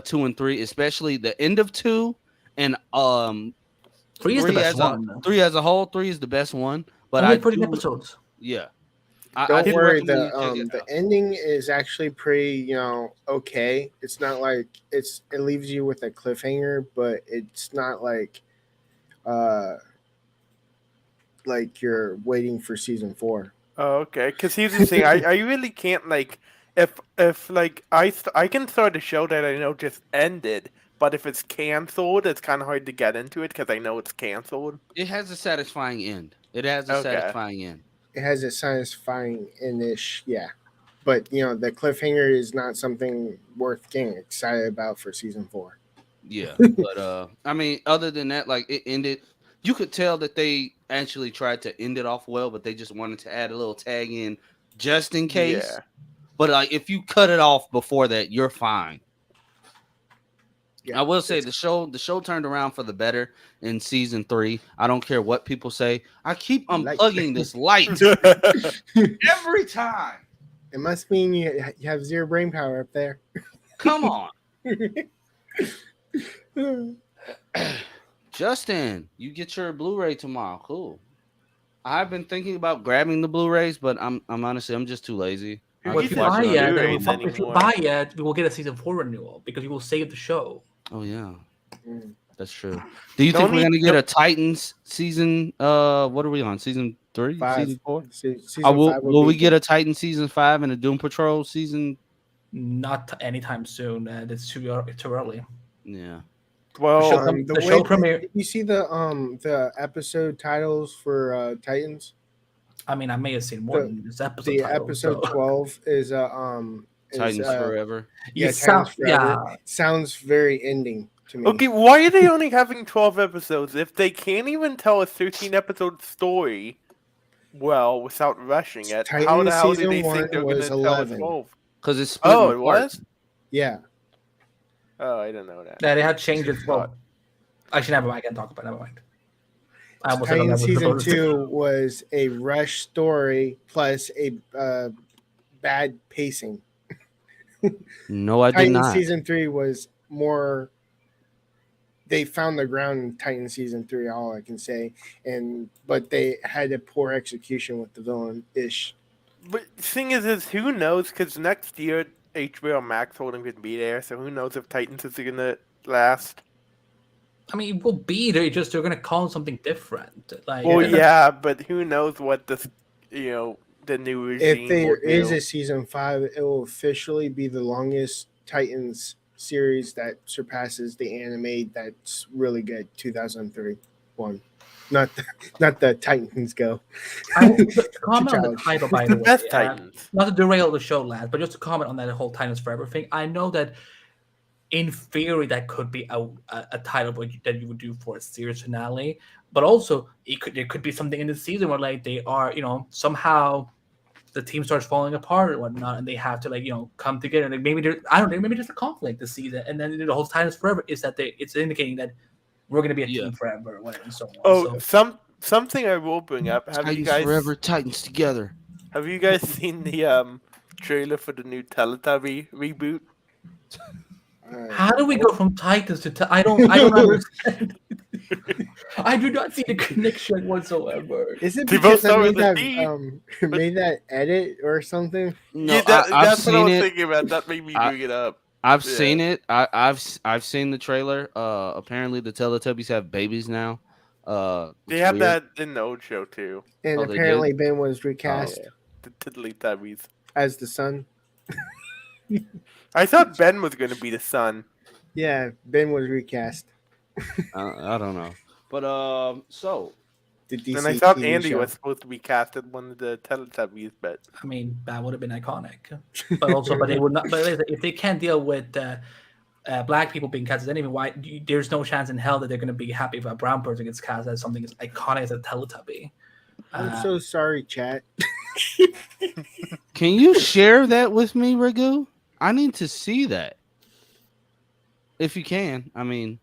2 and 3, especially the end of 2 and 3 is the best one. 3 as a whole. 3 is the best one, but Only I 30 do, episodes. yeah. don't do worry. recommend you check it The out. ending is actually pretty, okay. It's not like it leaves you with a cliffhanger, but it's not like you're waiting for season 4. Oh, okay. Because here's the thing, I really can't like if like I can start a show that I know just ended, but if it's canceled, it's kind of hard to get into it because I know it's canceled. It has a satisfying end. It has a Okay. satisfying end. It has a satisfying ish, yeah. But the cliffhanger is not something worth getting excited about for season 4. Yeah, but I mean, other than that, like it ended. You could tell that they actually tried to end it off well, but they just wanted to add a little tag in just in case. Yeah. But like, if you cut it off before that, you're fine. Yeah, I will say the show turned around for the better in season 3. I don't care what people say. I keep Light. unplugging this light every time. It must mean you have zero brain power up there. Come on, Justin. You get your Blu-ray tomorrow. Cool. I've been thinking about grabbing the Blu-rays, but I'm honestly I'm just too lazy. Who Well, if gets you his buy it, Blu-rays if you anymore? buy it, we will get a season 4 renewal because we will save the show. Oh yeah, Mm. that's true. Do you think we're gonna get a Titans season? What are we on? Season 3? 5. Season 4? Season Will 5 will we be get a Titan season 5 and a Doom Patrol season? Not anytime soon. It's too early. Yeah. Well, The show premiere. Did you see the episode titles for Titans? I mean, I may have seen more than this episode. The title, episode so. 12 is Titans Forever. Yeah, It Titans sounds, Forever. yeah. Sounds very ending to me. okay, why are they only having 12 episodes if they can't even tell a 13-episode story well without rushing it? How Titans the hell do season they 1 think they're going was to tell 11. 12? Because it's split Oh, in it parts. was? Yeah. Oh, I didn't know that. Yeah, they had changes. Well, actually, never mind. I can't talk about it. Never mind. I almost said Titans that was season supposed to- 2 was a rush story plus a bad pacing. No, I did Titans not. season 3 was more. They found the ground in Titan season 3. All I can say, but they had a poor execution with the villain ish. But the thing is who knows? Because next year HBO Max holding could be there, so who knows if Titans is going to last? I mean, it will be there. Just they're gonna call it something different. Like, Well, and- yeah, but who knows what the new regime If there will is do. a season 5, it will officially be the longest Titans series that surpasses the anime that's really good. 2003 one, not the Titans Go. to comment on the Challenge. title, by It's the the way, best Titans. not to derail the show, lads, but just to comment on that whole Titans Forever thing. I know that in theory that could be a title that you would do for a series finale, but also there could be something in the season where like they are somehow the team starts falling apart or whatnot, and they have to come together. Like maybe maybe there's a conflict this season, and then the whole Titans Forever is that it's indicating that we're going to be a team forever, or whatever, and so on. Oh, So, something I will bring up. Have you Titans guys Forever, Titans together. have you guys seen the trailer for the new Teletubby reboot? how do we go from Titans to I don't understand. I do not see the connection whatsoever. Is it They because both I start made with a that D. made that edit or something? No, Yeah, I've that's what I seen was it. thinking about. That made me I, bring it up. I've Yeah. seen it. I've seen the trailer. Apparently the Teletubbies have babies now. They It's had weird. that in the old show too. And Oh, they did. apparently Ben was Oh. recast Yeah, the Tiddly Tubbies. as the son. I thought Ben was going to be the son. Yeah, Ben was recast. I don't know, but so The DC And I thought TV Andy show. was supposed to be cast as one of the Teletubbies, but I mean, that would have been iconic. But also, but they would not. But if they can't deal with black people being cast as anything, why? There's no chance in hell that they're going to be happy if a brown person gets cast as something as iconic as a Teletubby. I'm so sorry, chat. can you share that with me, Ragu? I need to see that. If you can, I mean,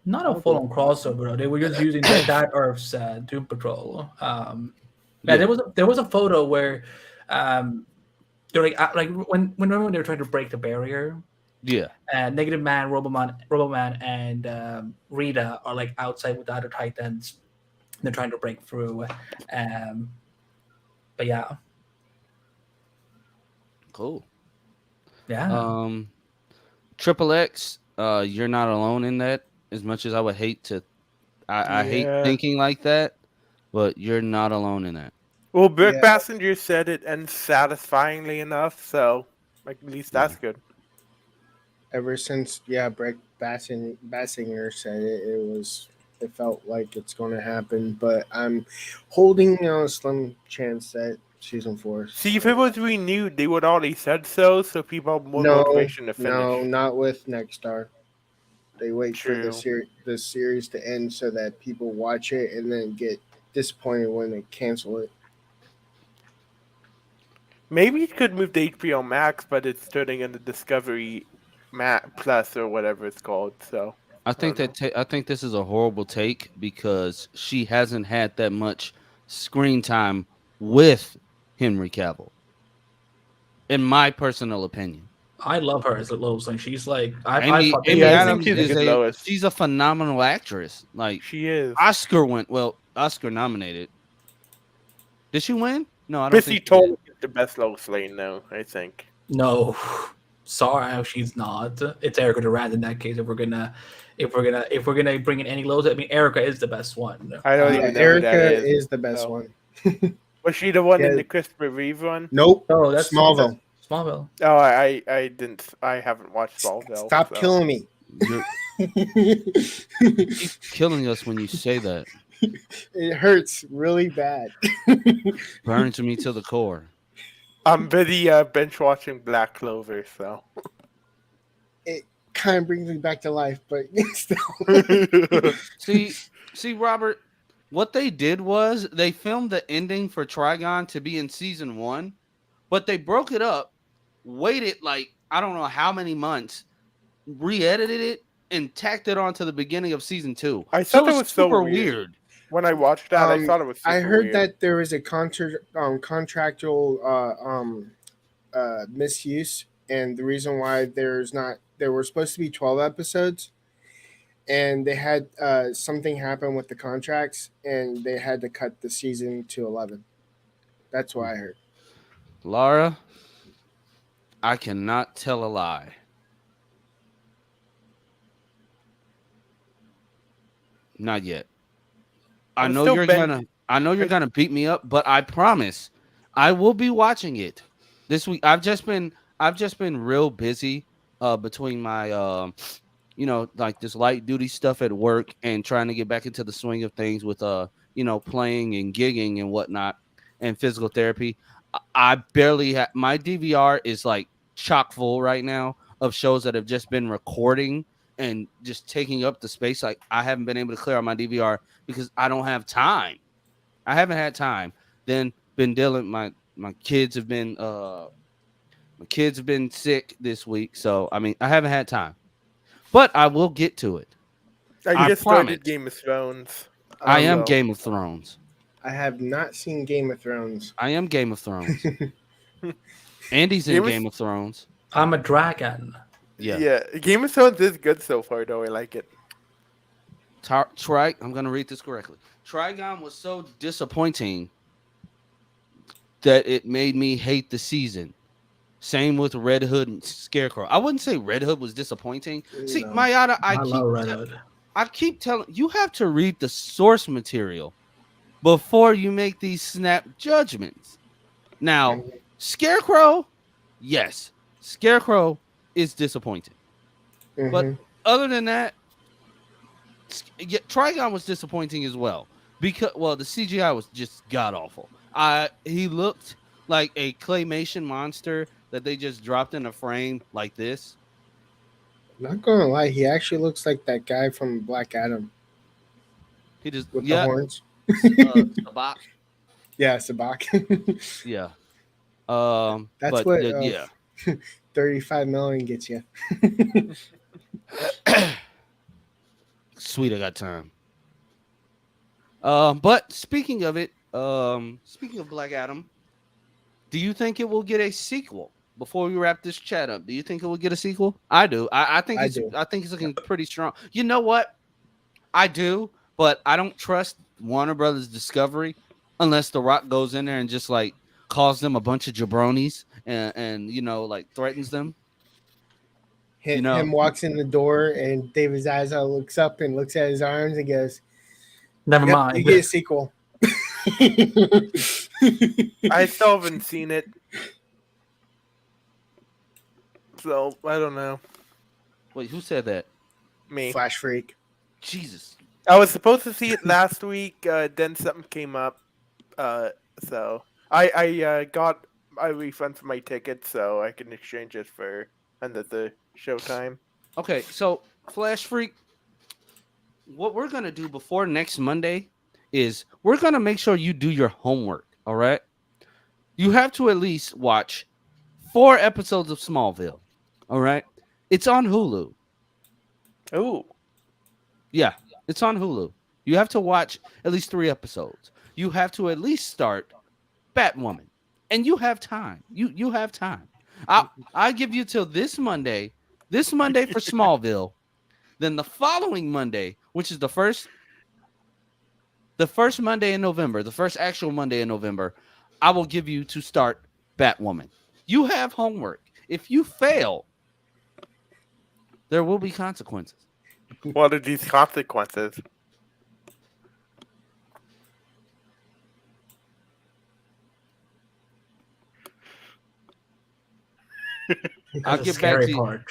Not a full-on crossover. Though. They were just using that Earth's Doom Patrol. Yeah, there was a photo where they're like remember when they were trying to break the barrier. yeah. Negative Man, Roboman, and Rita are like outside with the other Titans. They're trying to break through. But yeah, Cool. yeah. Triple X, you're not alone in that. As much as I would hate to, I hate Yeah. thinking like that, but you're not alone in that. well, Brooke Yeah. Passenger said it ends satisfyingly enough, so like at least that's good. Ever since Brett Bassinger said it felt like it's going to happen. But I'm holding a slim chance that season 4. See, if it was renewed, they would already said so, so people have more motivation to finish. No, not with Nextstar. They wait for True. the series to end so that people watch it and then get disappointed when they cancel it. Maybe it could move to HBO Max, but it's turning into Discovery Plus or whatever it's called. So I think I think this is a horrible take because she hasn't had that much screen time with Henry Cavill. In my personal opinion, I love her as a Lois Lane. She's like Amy I think Adams she's a is good Lois. she's a phenomenal actress. Like she is. Oscar nominated. Did she win? No, I don't Missy think she Toll did. is the best Lois Lane, though. I think. No, sorry, she's not. It's Erica Durant in that case. If we're gonna bring in any Lois, I mean Erica is the best one. I don't Yeah, even know who that Erica is. is the best So- one. Was she the one in Yeah. the Christopher Reeve one? Nope. Oh, that's Smallville. Smallville. Oh, I didn't. I haven't watched Smallville. Stop so. killing me. You keep killing us when you say that. It hurts really bad. Burns me to the core. I'm busy bench watching Black Clover, so. It kind of brings me back to life, but still. See, Robert, what they did was they filmed the ending for Trigon to be in season 1, but they broke it up, waited like I don't know how many months, re-edited it, and tacked it on to the beginning of season 2. I thought that it's was so super weird. When I watched that, I thought it was super I heard weird. that there was a contractual misuse, and the reason why there were supposed to be 12 episodes, and they had something happen with the contracts, and they had to cut the season to 11. That's what I heard. Laura, I cannot tell a lie. Not yet. I I'm know still you're gonna beat me up, but I promise I will be watching it this week. I've just been real busy between my like this light duty stuff at work and trying to get back into the swing of things with playing and gigging and whatnot and physical therapy. I barely have my DVR is like chock full right now of shows that have just been recording and just taking up the space. Like I haven't been able to clear out my DVR because I don't have time. I haven't had time. Then been dealing my kids have been sick this week, so I mean I haven't had time. But I will get to it. I just promise. started Game of Thrones. I am So- Game of Thrones. I have not seen Game of Thrones. I am Game of Thrones. Andy's in Game of Thrones. I'm a dragon. Yeah. Yeah, Game of Thrones is good so far, though. I like it. I'm going to read this correctly. Trigon was so disappointing that it made me hate the season. Same with Red Hood and Scarecrow. I wouldn't say Red Hood was disappointing. See, No. Mayada, I love Red Hood. I keep telling you have to read the source material before you make these snap judgments. Now, Scarecrow, yes, Scarecrow is disappointing. But other than that, Trigon was disappointing as well because the CGI was just god awful. He looked like a claymation monster that they just dropped in a frame like this. Not gonna lie, he actually looks like that guy from Black Adam He just with the horns. Sabak. Yeah, Sabak. Yeah. That's but, what yeah. 35 million gets you. Sweet, I got time. But speaking of it, speaking of Black Adam, do you think it will get a sequel? Before we wrap this chat up, do you think it will get a sequel? I do. I think I it's do. I think it's looking pretty strong. You know what? I do, but I don't trust Warner Brothers Discovery unless The Rock goes in there and just like calls them a bunch of jabronis and like threatens them. Him walks in the door and David Zaza looks up and looks at his arms and goes, Never "Yep, mind. you get a sequel." I still haven't seen it, so I don't know. Wait, who said that? Me. Flash freak. Jesus. I was supposed to see it last week. Then something came up. So I got a refund for my ticket, so I can exchange it for another showtime. Okay, so Flash Freak, what we're gonna do before next Monday is we're gonna make sure you do your homework. All right, you have to at least watch 4 episodes of Smallville. All right, it's on Hulu. Oh, Yeah, it's on Hulu. You have to watch at least 3 episodes. You have to at least start Batwoman, and you have time. You have time. I'll give you till this Monday for Smallville. Then the following Monday, which is the first Monday in November, the first actual Monday in November, I will give you to start Batwoman. You have homework. If you fail, there will be consequences. what are these consequences? I'll That's get the back scary to you. part.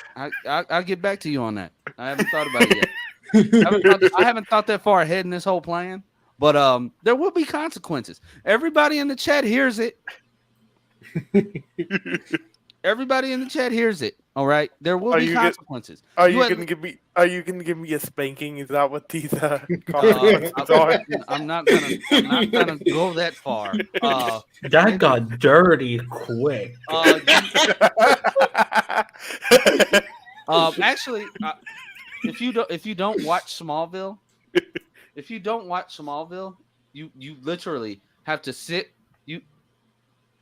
I'll get back to you on that. I haven't thought about it yet. I haven't thought that far ahead in this whole plan, but there will be consequences. Everybody in the chat hears it. Everybody in the chat hears it. All right, there will be consequences. Are you gonna give me a spanking? Is that what these consequences are? I'm not gonna go that far. That got dirty quick. Actually, if you don't watch Smallville, you literally have to sit.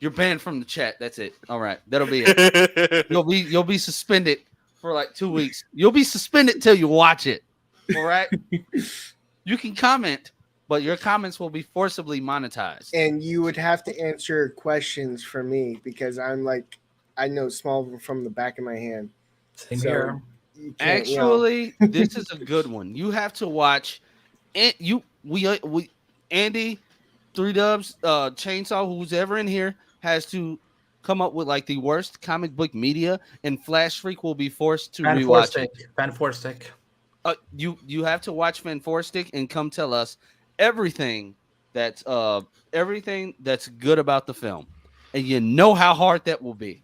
You're banned from the chat. That's it. All right, that'll be it. You'll be suspended for like 2 weeks. You'll be suspended till you watch it. All right. You can comment, but your comments will be forcibly monetized. And you would have to answer questions for me because I know Smallville from the back of my hand. Same here. Actually, this is a good one. You have to watch. We Andy, 3 Dubs, Chainsaw, who's ever in here has to come up with like the worst comic book media, and Flash Freak will be forced to rewatch it. Fanforstic. You have to watch Fanforstic and come tell us everything that's good about the film, and you know how hard that will be.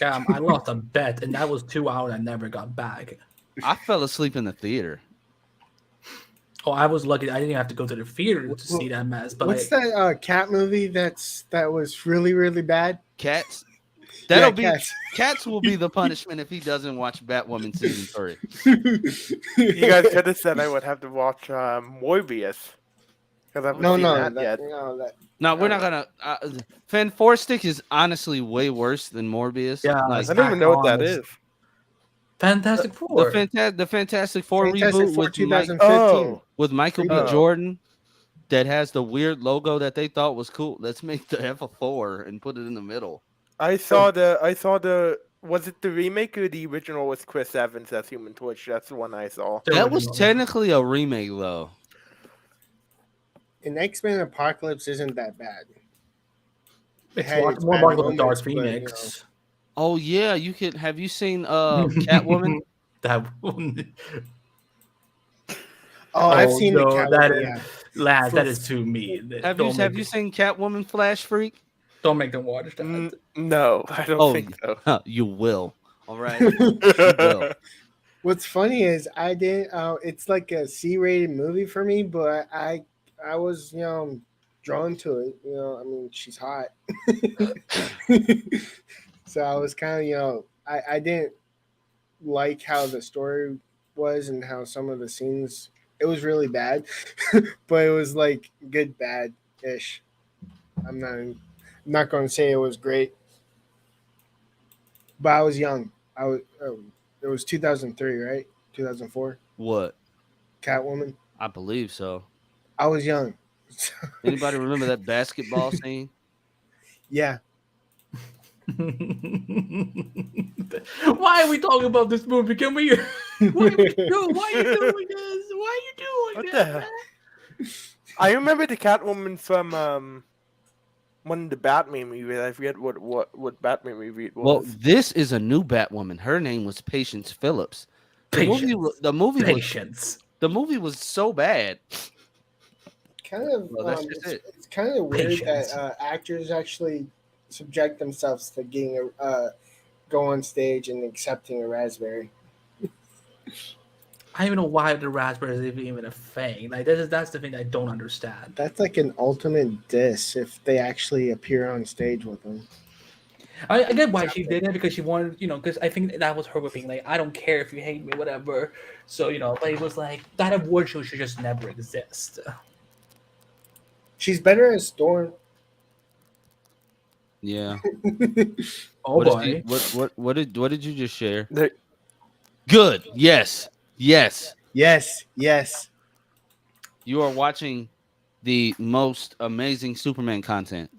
I lost a bet, and that was 2 hours I never got back. I fell asleep in the theater. Oh, I was lucky. I didn't have to go to the theater to see that mess. But what's that cat movie that was really, really bad? Cats. Cats. Cats will be the punishment if he doesn't watch Batwoman season 3. You guys could have said I would have to watch Morbius. Because I've seen that yet. No, we're not gonna. Fanforstic is honestly way worse than Morbius. Yeah, I don't even know what that is. Fantastic Four. The Fantastic Four Fantastic reboot Four with 2015. Oh, with Michael B. Oh. Jordan that has the weird logo that they thought was cool. Let's make the F a 4 and put it in the middle. I saw the. Was it the remake or the original with Chris Evans as Human Torch? That's the one I saw. That was original. technically a remake, though. And X-Men Apocalypse isn't that bad. It's had more its more bad Marvel than moments, Dark but, Phoenix. Oh yeah, you could. Have you seen Catwoman? That one. Oh, I've seen no, the Catwoman. that is, Yeah. lad, that is too mean. Have you seen Catwoman Flash Freak? Don't make them watch that. No, I don't think so. You will. All right. You will. What's funny is I didn't. It's like a C-rated movie for me, but I was drawn to it. I mean, she's hot, so I was kind of I didn't like how the story was and how some of the scenes. It was really bad, but it was like good bad ish. I'm not going to say it was great, but I was young. It was 2003, right? 2004. What? Catwoman. I believe so. I was young. Anybody remember that basketball scene? Yeah. Why are we talking about this movie? Can we? Why are you doing this? Why are you doing What this? the hell? I remember the Catwoman from one of the Batman movies. I forget what Batman movie it was. Well, this is a new Batwoman. Her name was Patience Phillips. The movie was so bad. Kind of. Well, that's just it. It's kind of weird Patience. that actors actually subject themselves to getting go on stage and accepting a raspberry. I don't even know why the raspberry is even a thing. Like that's the thing I don't understand. That's like an ultimate diss if they actually appear on stage with them. I get why she did it because she wanted, because I think that was her being like, I don't care if you hate me, whatever. So but it was like that award show should just never exist. She's better as Storm. Yeah. Oh boy. What did you just share? The- Good. Yes. Yes. You are watching the most amazing Superman content.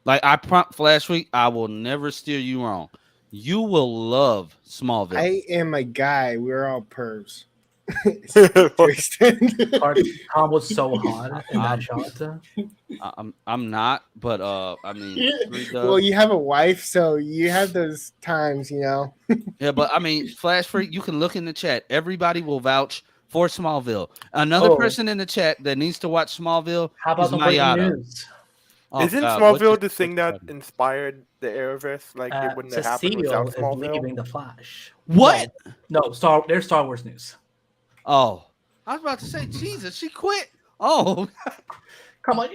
Like I prompt Flash Week, I will never steer you wrong. You will love Smallville. I am a guy. We're all pervs. Tom was so hot in that shot. I'm not, but I mean, well, you have a wife, so you have those times, Yeah, but I mean, Flash Freak, you can look in the chat. Everybody will vouch for Smallville. Another person in the chat that needs to watch Smallville. How about is some breaking Mayada. news? Oh, Isn't God, Smallville what's the thing your- that inspired the Arrowverse? Like it wouldn't have happened Cecile without is Smallville. leaving the Flash. What? No, there's Star Wars news. Oh, I was about to say, Jesus, she quit. Oh, Come on,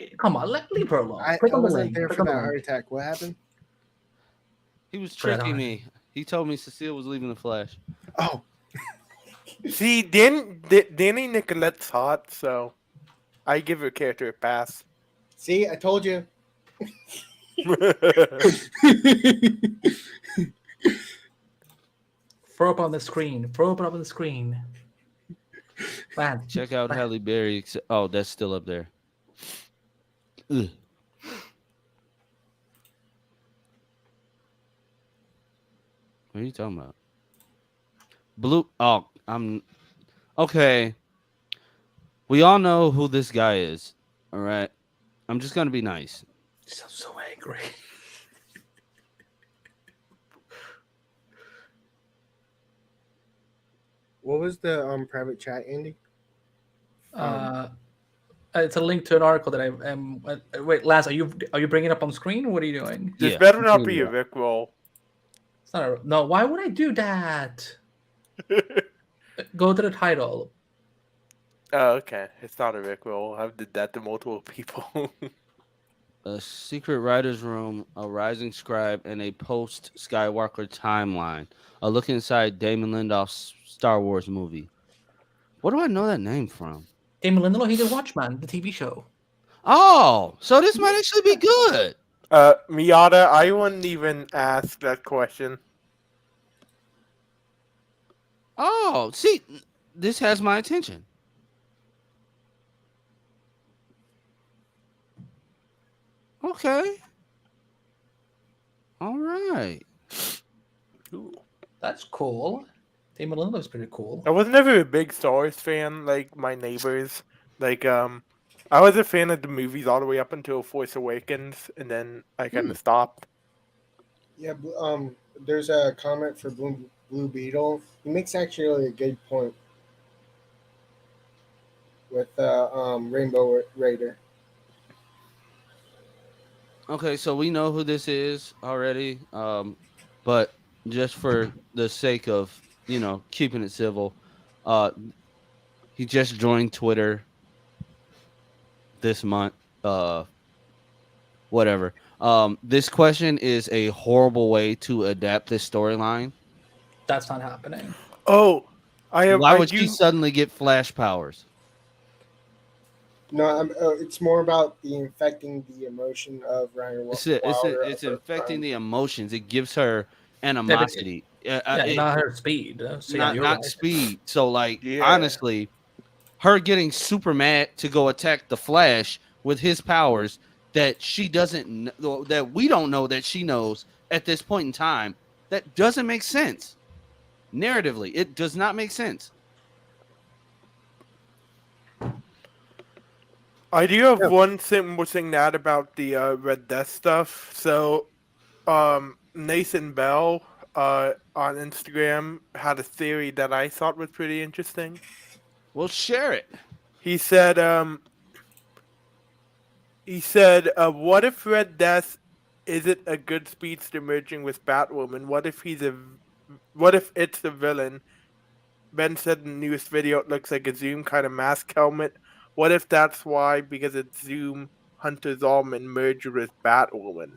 leave her alone. I Click on the wasn't link. there Click for on the that link. heart attack. What happened? he was Fred tricking on. me. He told me Cecile was leaving the Flash. Oh, See, Danny Nicolette's hot, so I give her character a pass. see, I told you. Throw up on the screen. Man, Check out Halle Berry. Oh, that's still up there. Ugh. What are you talking about? Blue. Oh, I'm okay. We all know who this guy is. All right. I'm just gonna be nice. so angry. What was the private chat, Andy? It's a link to an article that I am. Wait, Laz, are you bringing it up on screen? What are you doing? This Yeah, better not I'm be a doing Rickroll. It's not no. Why would I do that? Go to the title. Oh, okay. It's not a Rickroll. I've did that to multiple people. A secret writer's room, a rising scribe, and a post Skywalker timeline. A look inside Damon Lindelof's Star Wars movie. What do I know that name from? Damon Lindelof, he did Watchmen, the TV show. Oh, so this might actually be good. Miata, I wouldn't even ask that question. Oh, see, this has my attention. Okay. All right. Ooh. That's cool. Damon Lindelof's pretty cool. I was never a big Star Wars fan like my neighbors. Like I was a fan of the movies all the way up until Force Awakens, and then I kind of stopped. Yeah, there's a comment for Blue Beetle. He makes actually a good point with Rainbow Raider. Okay, so we know who this is already. But just for the sake of, keeping it civil, uh, he just joined Twitter this month. Whatever. This question is a horrible way to adapt this storyline. That's not happening. Oh, Why I would she do. suddenly get flash powers? No, it's more about the infecting the emotion of Ryan Wilder. It's infecting the emotions. It gives her Yeah, animosity. not her speed. So yeah, you're Not right. speed. So like Yeah. honestly, her getting super mad to go attack the Flash with his powers that she doesn't that we don't know that she knows at this point in time, that doesn't make sense. Narratively, it does not make sense. I do have Yeah. one thing more thing to add about the Red Death stuff. So, Nathan Bell on Instagram had a theory that I thought was pretty interesting. Well, share it. He said, what if Red Death isn't a good speedster merging with Batwoman? What if it's the villain? Ben said in the newest video it looks like a Zoom kind of mask helmet. What if that's why? Because it's Zoom Hunter Zolman merged with Batwoman.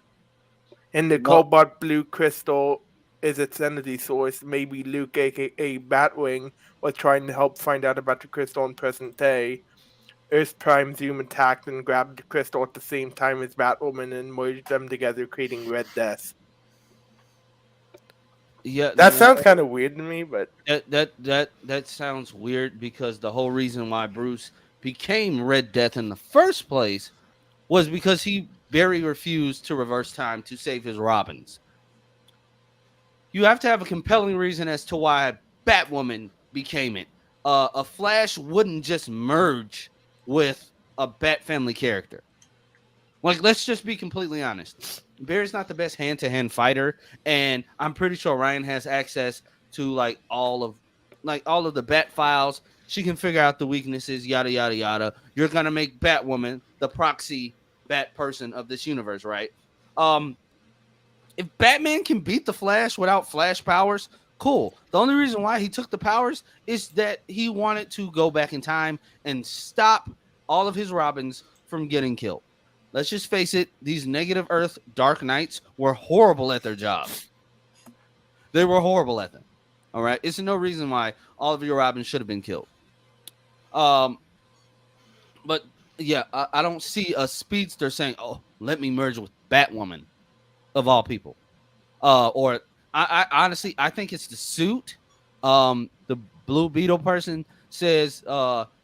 And the Well- cobalt blue crystal is its energy source. Maybe Luke, aka Batwing, was trying to help find out about the crystal in present day. Earth Prime Zoom attacked and grabbed the crystal at the same time as Batwoman and merged them together, creating Red Death. Yeah, That sounds kind of weird to me, but that sounds weird because the whole reason why Bruce became Red Death in the first place was because Barry refused to reverse time to save his Robins. You have to have a compelling reason as to why Batwoman became it. A Flash wouldn't just merge with a Bat family character. Like, let's just be completely honest. Barry's not the best hand-to-hand fighter, and I'm pretty sure Ryan has access to all of the Bat files. She can figure out the weaknesses, yada yada yada. You're gonna make Batwoman the proxy Bat person of this universe, right? If Batman can beat the Flash without Flash powers, cool. The only reason why he took the powers is that he wanted to go back in time and stop all of his Robins from getting killed. Let's just face it, these Negative Earth Dark Knights were horrible at their job. They were horrible at them. All right? It's no reason why all of your Robins should have been killed. But yeah, I don't see a speedster saying, "Oh, let me merge with Batwoman," of all people. Or I honestly, I think it's the suit. The Blue Beetle person says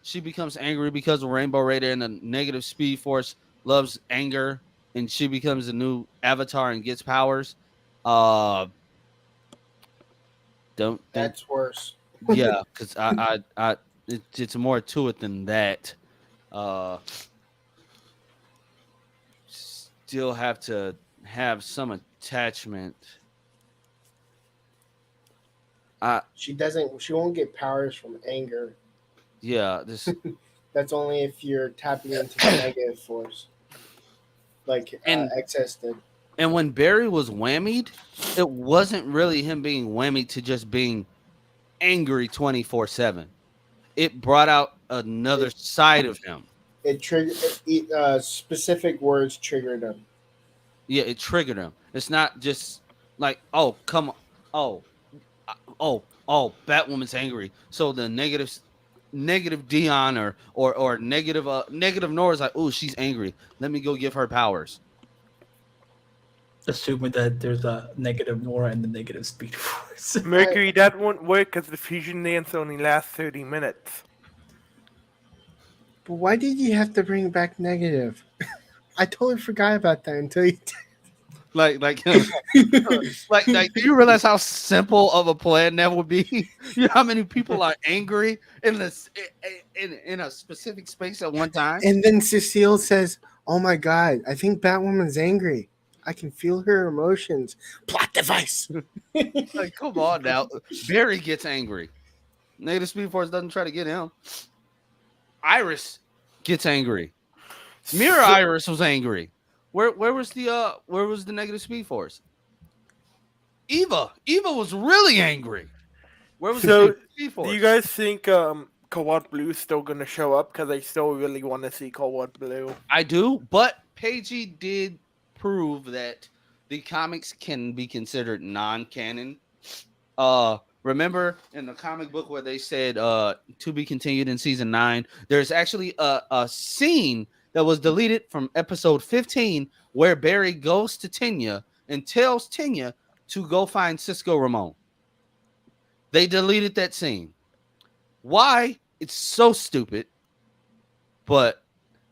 she becomes angry because of Rainbow Raider and the negative Speed Force loves anger, and she becomes a new avatar and gets powers. Don't That's worse. yeah, because it's more to it than that. Still have to have some attachment. She won't get powers from anger. Yeah, this That's only if you're tapping into the negative force, like And- Excess did. and when Barry was whammied, it wasn't really him being whammied to just being angry 24/7. It brought out another side of him. It triggered specific words triggered him. Yeah, it triggered him. It's not just like, oh, come on, oh, Batwoman's angry. So the negative Dion or negative Nora's like, oh, she's angry. Let me go give her powers. assuming that there's a negative Nora and the negative Speed Force. Mercury, that won't work because the fusion dance only lasts 30 minutes. But why did you have to bring back negative? I totally forgot about that until you. Like, do you realize how simple of a plan that would be? You know how many people are angry in this in a specific space at one time? And then Cecile says, "Oh my God, I think Batwoman's angry. I can feel her emotions." Plot device. Like, come on now. Barry gets angry. Negative Speed Force doesn't try to get him. Iris gets angry. Mirror Iris was angry. Where was the negative Speed Force? Eva was really angry. Where was the So, negative Speed Force? do you guys think Cobalt Blue is still going to show up? Because I still really want to see Cobalt Blue. I do, but Paigey did prove that the comics can be considered non-canon. Remember in the comic book where they said to be continued in season 9, there's actually a scene that was deleted from episode 15 where Barry goes to Tenya and tells Tenya to go find Cisco Ramon. They deleted that scene. Why? It's so stupid. But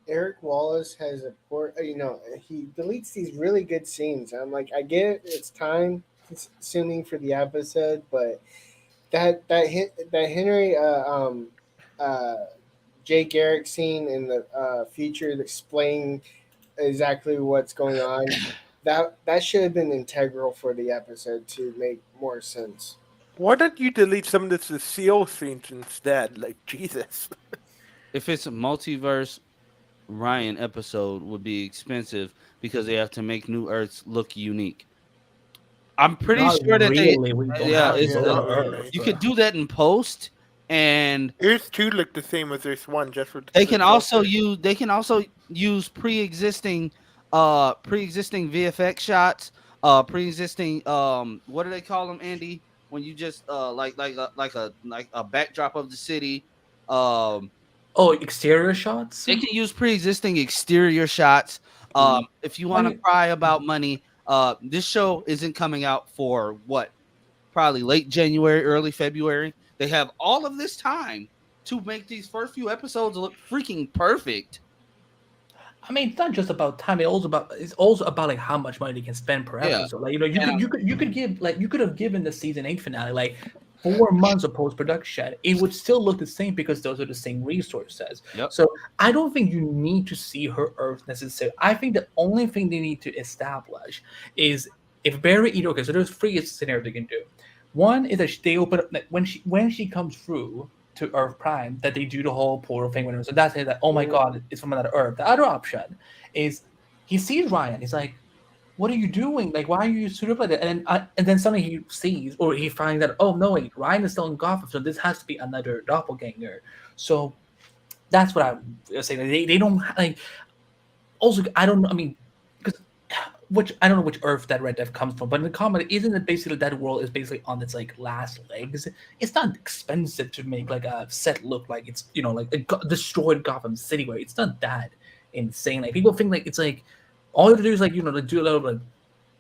Eric Wallace has a poor, he deletes these really good scenes. I'm like, I get it, it's time consuming for the episode, but that Henry Jay Garrick scene in the future explaining exactly what's going on, that should have been integral for the episode to make more sense. Why don't you delete some of the Cecile scenes instead? Like, Jesus. if it's a multiverse, Ryan episode would be expensive because they have to make New Earths look unique. I'm pretty Not sure that really, we don't yeah, have it's, to. not really. you could do that in post, and Earth 2 look the same as Earth 1, just with the they can filter. also use pre-existing VFX shots, pre-existing what do they call them, Andy? When you just like a backdrop of the city. Oh, exterior shots. They can use pre-existing exterior shots. If you want to cry about money, this show isn't coming out for what? Probably late January, early February. They have all of this time to make these first few episodes look freaking perfect. I mean, it's not just about time. It's also about like how much money they can spend per Yeah. episode. Like you could have given the season 8 finale like 4 months of post production. It would still look the same because those are the same resources. Yep. So I don't think you need to see her Earth necessarily. I think the only thing they need to establish is if Barry. Okay, so there's 3 scenarios they can do. One is that they open up like, when she comes through to Earth Prime, that they do the whole portal thing. So that's it. That oh my god, it's from another Earth. The other option is he sees Ryan. He's like, "What are you doing? Like, why are you suited up like that?" And then suddenly he sees or he finds that oh no, wait, Ryan is still in Gotham, so this has to be another doppelganger. So that's what I'm saying. They don't like. Also, I don't. I mean, because I don't know which Earth that Red Death comes from, but in the comic, isn't it basically that world is basically on its like last legs? It's not expensive to make like a set look like it's like a destroyed Gotham City where it's not that insane. Like people think like it's like all you have to do is like like, do a little like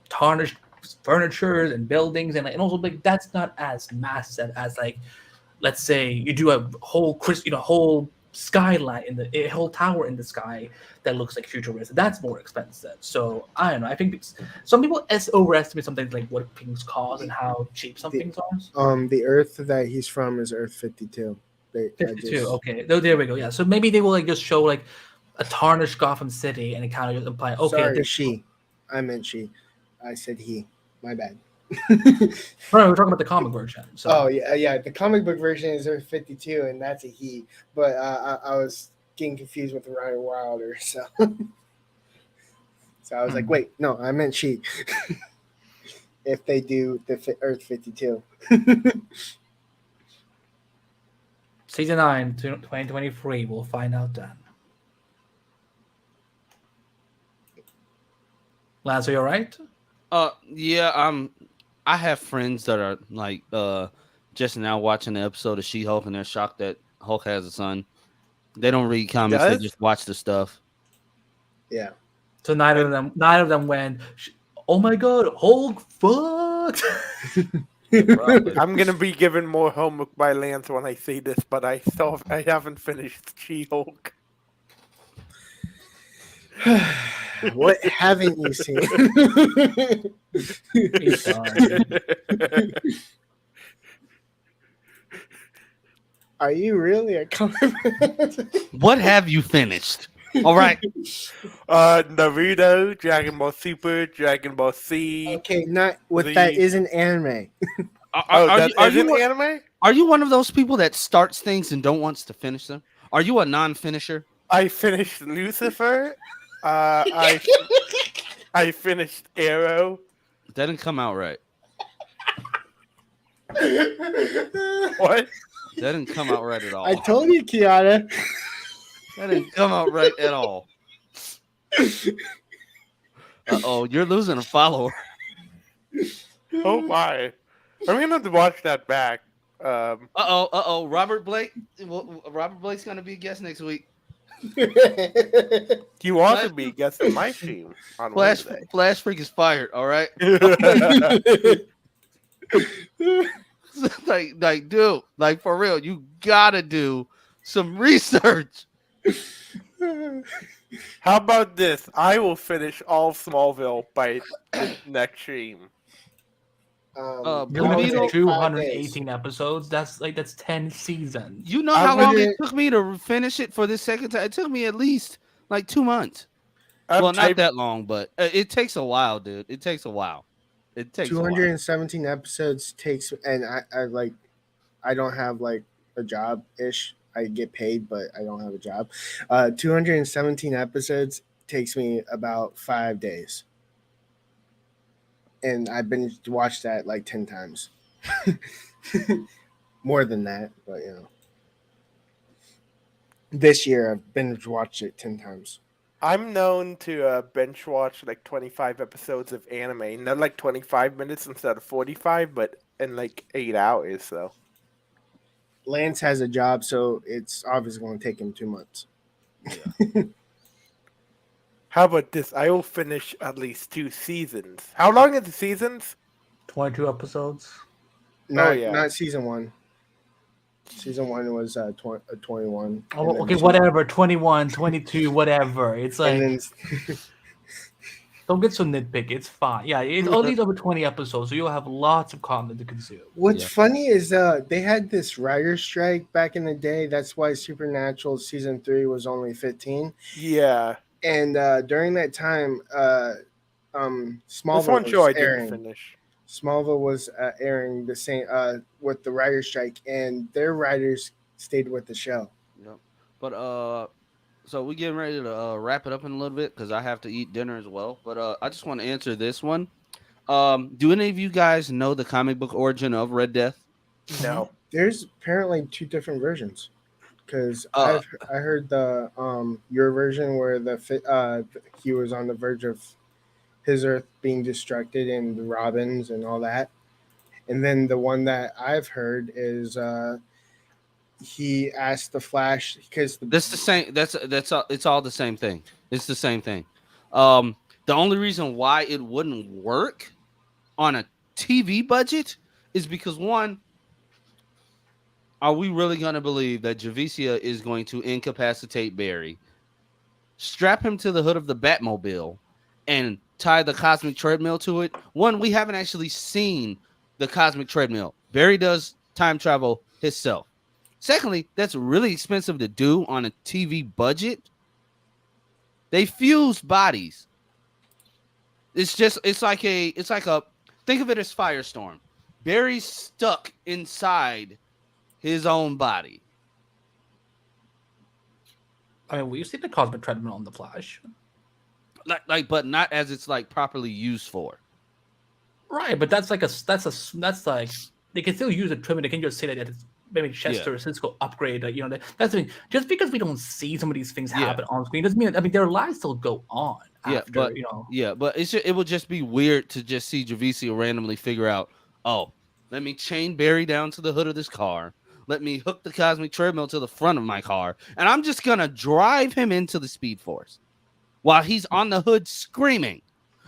tarnished furniture and buildings and also like that's not as massive as like let's say you do a whole whole skyline in a whole tower in the sky that looks like futuristic. That's more expensive. So I don't know. I think some people overestimate something like what things cost and how cheap some things are. The Earth that he's from is Earth 52. 52. Okay. Oh, there we go. Yeah. So maybe they will like just show like a tarnished Gotham City and it kind of just imply okay. Sorry, she. I meant she. I said he. My bad. No, we're talking about the comic version. So. Oh yeah. The comic book version is Earth 52, and that's a he. But I was getting confused with Ryan Wilder, so I was like, wait, no, I meant she. If they do the Earth 52. Season 9, 2023. We'll find out then. Lance, are you all right? Yeah, I have friends that are like just now watching the episode of She-Hulk and they're shocked that Hulk has a son. They don't read comics, they just watch the stuff. Yeah. So neither of them went. Oh my god, Hulk fucked. I'm gonna be given more homework by Lance when I say this, but I haven't finished She-Hulk. What haven't you seen? He's done. Are you really a comic? What have you finished? All right. Naruto, Dragon Ball Super, Dragon Ball C. Okay, not what that The- isn't anime. Anime? Are you one of those people that starts things and don't wants to finish them? Are you a non-finisher? I finished Lucifer. I finished Arrow. That didn't come out right. What? That didn't come out right at all. I told you, Kiara. That didn't come out right at all. Uh-oh, you're losing a follower. Oh my! I'm gonna have to watch that back. Uh-oh. Robert Blake. Well, Robert Blake's gonna be a guest next week. He wants to be guest on my stream on Wednesday. Flash Freak is fired. All right. like, dude, like for real, you gotta do some research. How about this? I will finish all of Smallville by the next stream. You're Blue looking Beetle, at 218 episodes. That's 10 seasons. You know I how long it wouldn't- took me to finish it for this second time? It took me at least like 2 months. I'm Well, not type- that long, but it takes a while, dude. It takes a while. It takes 217 episodes takes, and I don't have like a job ish. I get paid, but I don't have a job. 217 episodes takes me about 5 days, and I've been watched that like 10 times. More than that, but you know. This year I've binge watched it 10 times. I'm known to bench watch like 25 episodes of anime, not like 25 minutes instead of 45, but in like 8 hours. So Lance has a job, so it's obviously going to take him 2 months. how about this? I will finish at least 2 seasons. How long are the seasons? 22 episodes. Not season 1. Season 1 was 21. Oh, and then okay, two- whatever. 21, 22, whatever. It's like, And then don't get so nitpicky. It's fine. Yeah, it's only over 20 episodes, so you'll have lots of content to consume. what's Yeah. funny is they had this writer strike back in the day. That's why Supernatural season 3 was only 15. Yeah, And during that time, this Smallville one show I was didn't airing. finish. Smallville was airing the same with the writer strike, and their writers stayed with the show. Yep. But so we getting ready to wrap it up in a little bit because I have to eat dinner as well. But I just want to answer this one. Do any of you guys know the comic book origin of Red Death? No, There's apparently 2 different versions, because Uh, I heard the your version where he was on the verge of his Earth being destructed and the Robins and all that, and then the one that I've heard is he asked the Flash because That's the same. That's all. It's all the same thing. It's the same thing. The only reason why it wouldn't work on a TV budget is because one, are we really going to believe that Javicia is going to incapacitate Barry, strap him to the hood of the Batmobile, and tie the cosmic treadmill to it? One, we haven't actually seen the cosmic treadmill. Barry does time travel himself. Secondly, that's really expensive to do on a TV budget. They fuse bodies. It's like a think of it as Firestorm. Barry's stuck inside his own body. I mean, we've seen the cosmic treadmill on the Flash. But not as it's like properly used for. Right, but that's like they can still use a treadmill. They can just say that it's maybe Chester or Cisco upgrade. You know, that's the thing. Just because we don't see some of these things happen on screen doesn't mean. I mean, their lives still go on. After, But it would just be weird to just see Javicia randomly figure out, oh, let me chain Barry down to the hood of this car. Let me hook the cosmic treadmill to the front of my car, and I'm just gonna drive him into the Speed Force while he's on the hood screaming.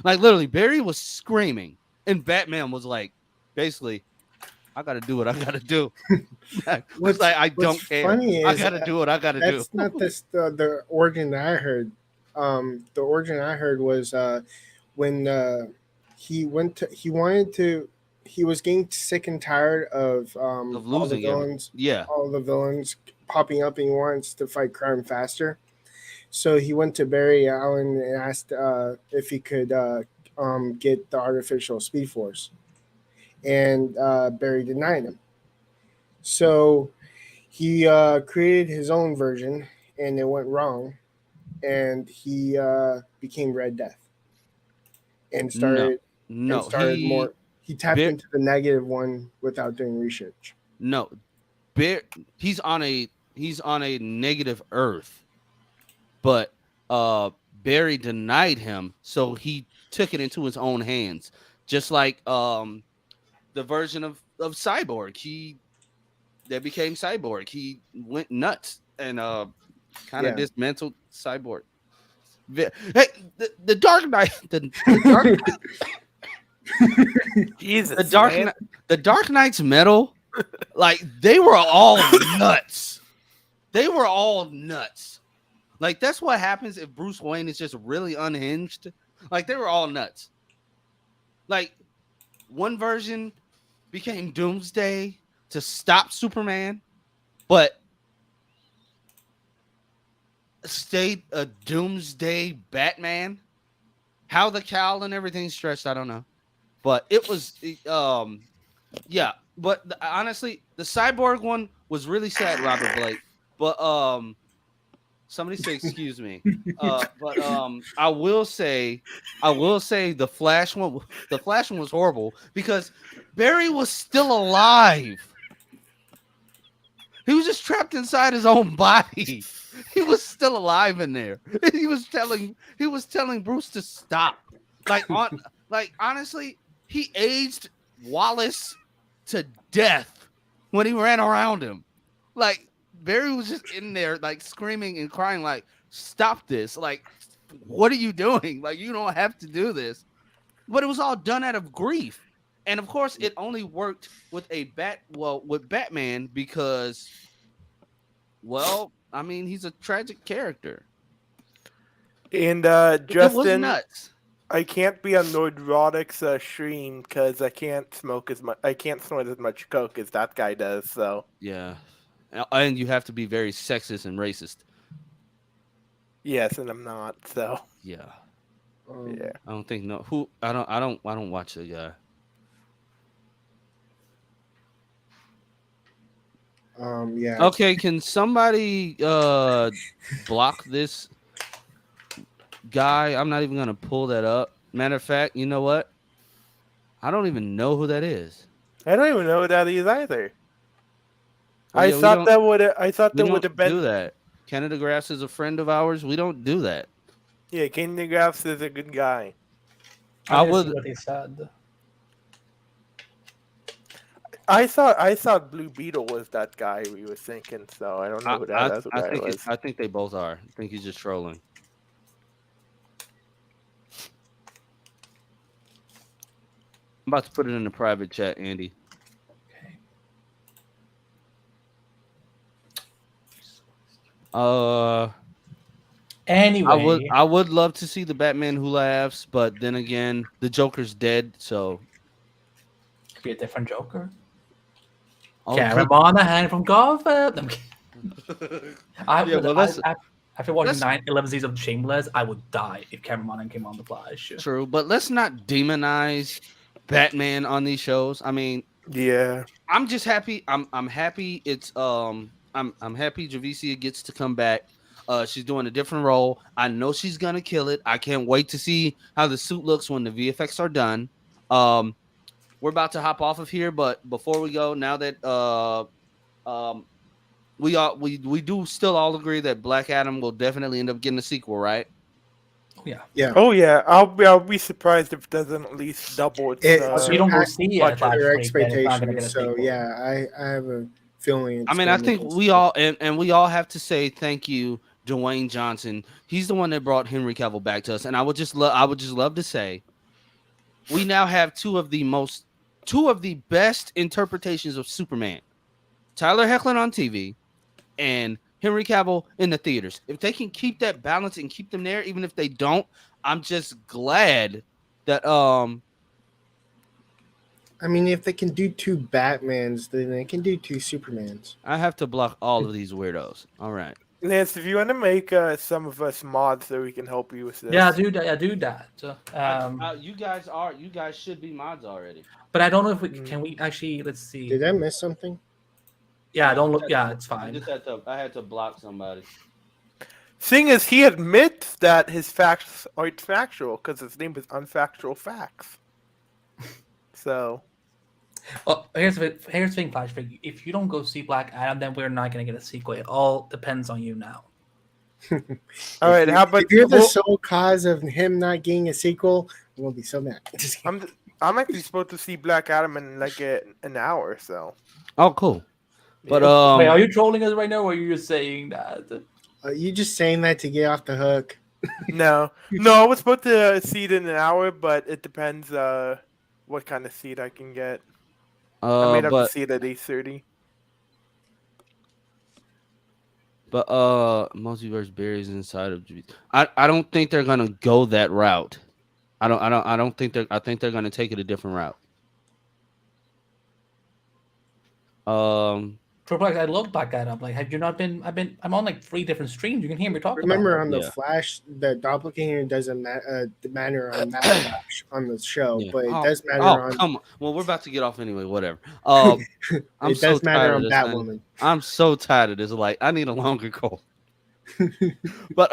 Like literally, Barry was screaming, and Batman was like, basically, I gotta do what I gotta do. It's like I What's don't care. funny I is gotta do what I gotta do. that's not the origin that I heard. The origin I heard was when he was getting sick and tired of Of losing yeah. all the villains popping up, and he wants to fight crime faster. So he went to Barry Allen and asked if he could get the artificial Speed Force, and Barry denied him. So he created his own version, and it went wrong, and he became Red Death and started No, more. He tapped Bar- into the negative one without doing research. no, he's on a negative Earth, but Barry denied him, so he took it into his own hands, just like the version of Cyborg. That became Cyborg. He went nuts and kind of dismantled Cyborg. Hey, the Dark Knight, the Dark Jesus, the Dark Knight's metal, like they were all nuts. They were all nuts. Like that's what happens if Bruce Wayne is just really unhinged. Like they were all nuts. Like one version became Doomsday to stop Superman, but stayed a Doomsday Batman. How the cowl and everything stretched, I don't know. But it was yeah, but honestly, the Cyborg one was really sad, Robert Blake. But somebody say excuse me. But I will say the Flash one was horrible because Barry was still alive. He was just trapped inside his own body. He was still alive in there. He was telling Bruce to stop. Like honestly, he aged Wallace to death when he ran around him. Like Barry was just in there like screaming and crying like, stop this. Like, what are you doing? Like, you don't have to do this. But it was all done out of grief. And of course, it only worked with with Batman because, well, I mean, he's a tragic character. And It was Justin, nuts. I can't be on Neurotics stream because I can't smoke as much. I can't snort as much coke as that guy does. So Yeah, and you have to be very sexist and racist. yes, and I'm not. So Yeah, yeah. I don't think I don't watch the guy. Yeah. Okay, can somebody block this guy? I'm not even gonna pull that up. Matter of fact, you know what? I don't even know who that is. I don't even know what that is either. Well, I yeah, thought that would. I thought We that would don't have been. do that. Canada Grass is a friend of ours. We don't do that. Yeah, King Graffs is a good guy. I didn't would- see what he said. I thought Blue Beetle was that guy we were thinking. So I don't know who that other guy was. I think they both are. I think he's just trolling. I'm about to put it in the private chat, Andy. Okay. Anyway, I would love to see the Batman Who Laughs, but then again, the Joker's dead, so could be a different Joker. Oh, Cameron Monaghan from Gotham. I'm kidding. After watching let's- 11 seasons of Shameless, I would die if Cameron Monaghan came on The Flash. true, but let's not demonize Batman on these shows. I mean, Yeah. I'm just happy. I'm happy. It's I'm happy Javicia gets to come back. She's doing a different role. I know she's gonna kill it. I can't wait to see how the suit looks when the VFX are done. We're about to hop off of here, but before we go, now that we do still all agree that Black Adam will definitely end up getting a sequel, right? Yeah. Yeah. Oh yeah. I'll be surprised if it doesn't at least double its. It- We don't go I- see it. budget Flash Their Freak, then it's not gonna get a expectations. So sequel. yeah, I have a feeling. It's I mean, I gonna think make we all and we all have to say thank you Dwayne Johnson. He's the one that brought Henry Cavill back to us, and I would just love to say we now have two of the best interpretations of Superman. Tyler Hoechlin on TV and Henry Cavill in the theaters. If they can keep that balance and keep them there, even if they don't, I'm just glad that I mean, if they can do two Batmans, then they can do two Supermans. I have to block all of these weirdos. All right. Lance, if you want to make some of us mods so we can help you with this. Yeah, do that. Yeah, do that. So, You guys should be mods already. but I don't know if we can. We actually let's see. Did I miss something? Yeah, don't look. Yeah, it's I fine. just had to block somebody. Thing is, he admits that his facts aren't factual because his name is Unfactual Facts. So, Well, here's the thing, Flashback. If you don't go see Black Adam, then we're not gonna get a sequel. It all depends on you now. all right, how about If you're the sole cause of him not getting a sequel, I'm gonna be so mad. Just kidding. I'm actually supposed to see Black Adam in like an hour or so. Oh, cool. But Wait, are you trolling us right now, or are you just saying that? You just saying that to get off the hook. No, I was supposed to see it in an hour, but it depends what kind of seat I can get. I may have to see it at 8:30. But Multiverse berries inside of. I don't think they're gonna go that route. I don't think I think they're gonna take it a different route. Perplex, I love Black Adam. Like, have you not been? I'm on like 3 different streams. You can hear me talk. Remember about on the Yeah. Flash, the doppelganger doesn't matter on that Flash on the show, Yeah. but it does matter Oh, on. come on. Well, we're about to get off anyway. Whatever. I'm It so does matter tired on of this thing. Batwoman. I'm so tired of this. Like, I need a longer call. But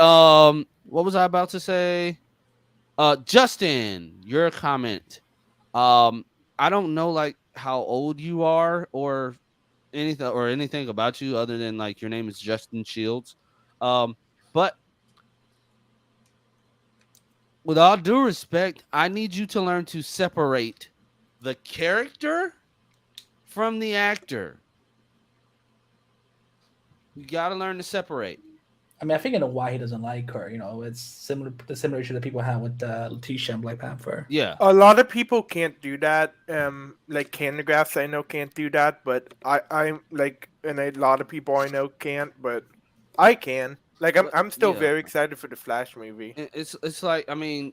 what was I about to say? Justin, your comment. I don't know like how old you are or anything about you other than like your name is Justin Shields. But with all due respect, I need you to learn to separate the character from the actor. You got to learn to separate. I mean, I think I know why he doesn't like her. You know, it's the similar issue that people have with Letitia and Black Panther. Yeah. A lot of people can't do that. Like Candigraphs, I know can't do that, but I'm like, and a lot of people I know can't, but I can. Like, I'm still Yeah. very excited for the Flash movie. It's like, I mean,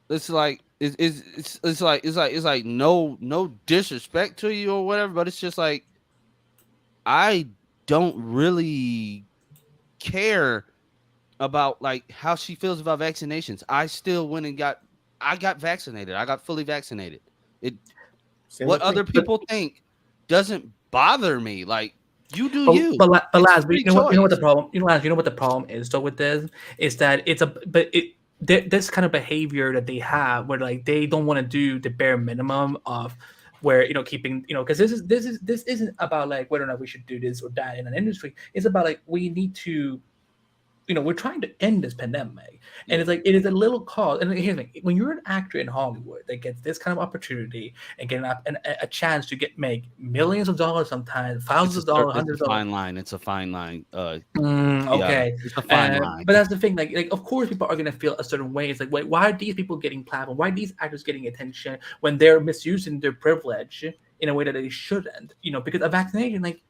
it's like it's like no disrespect to you or whatever, but it's just like I don't really care about like how she feels about vaccinations. I still went and got vaccinated. I got fully vaccinated. Same What with me. other people think doesn't bother me. Like you do But, you. but Laz, free you know what the choice. problem? Laz, you know what the problem is though with this is that this kind of behavior that they have where like they don't want to do the bare minimum of where keeping because this isn't about like whether or not we should do this or that in an industry. It's about like we need to we're trying to end this pandemic, and it's like it is a little cause. And here's the thing: when you're an actor in Hollywood that gets this kind of opportunity and getting a chance to make millions of dollars, sometimes thousands of dollars, hundreds of dollars. It's a fine line. Okay, It's a fine line. but that's the thing. Like, of course, people are gonna feel a certain way. It's like, wait, why are these people getting platform? Why are these actors getting attention when they're misusing their privilege in a way that they shouldn't? Because a vaccination, like,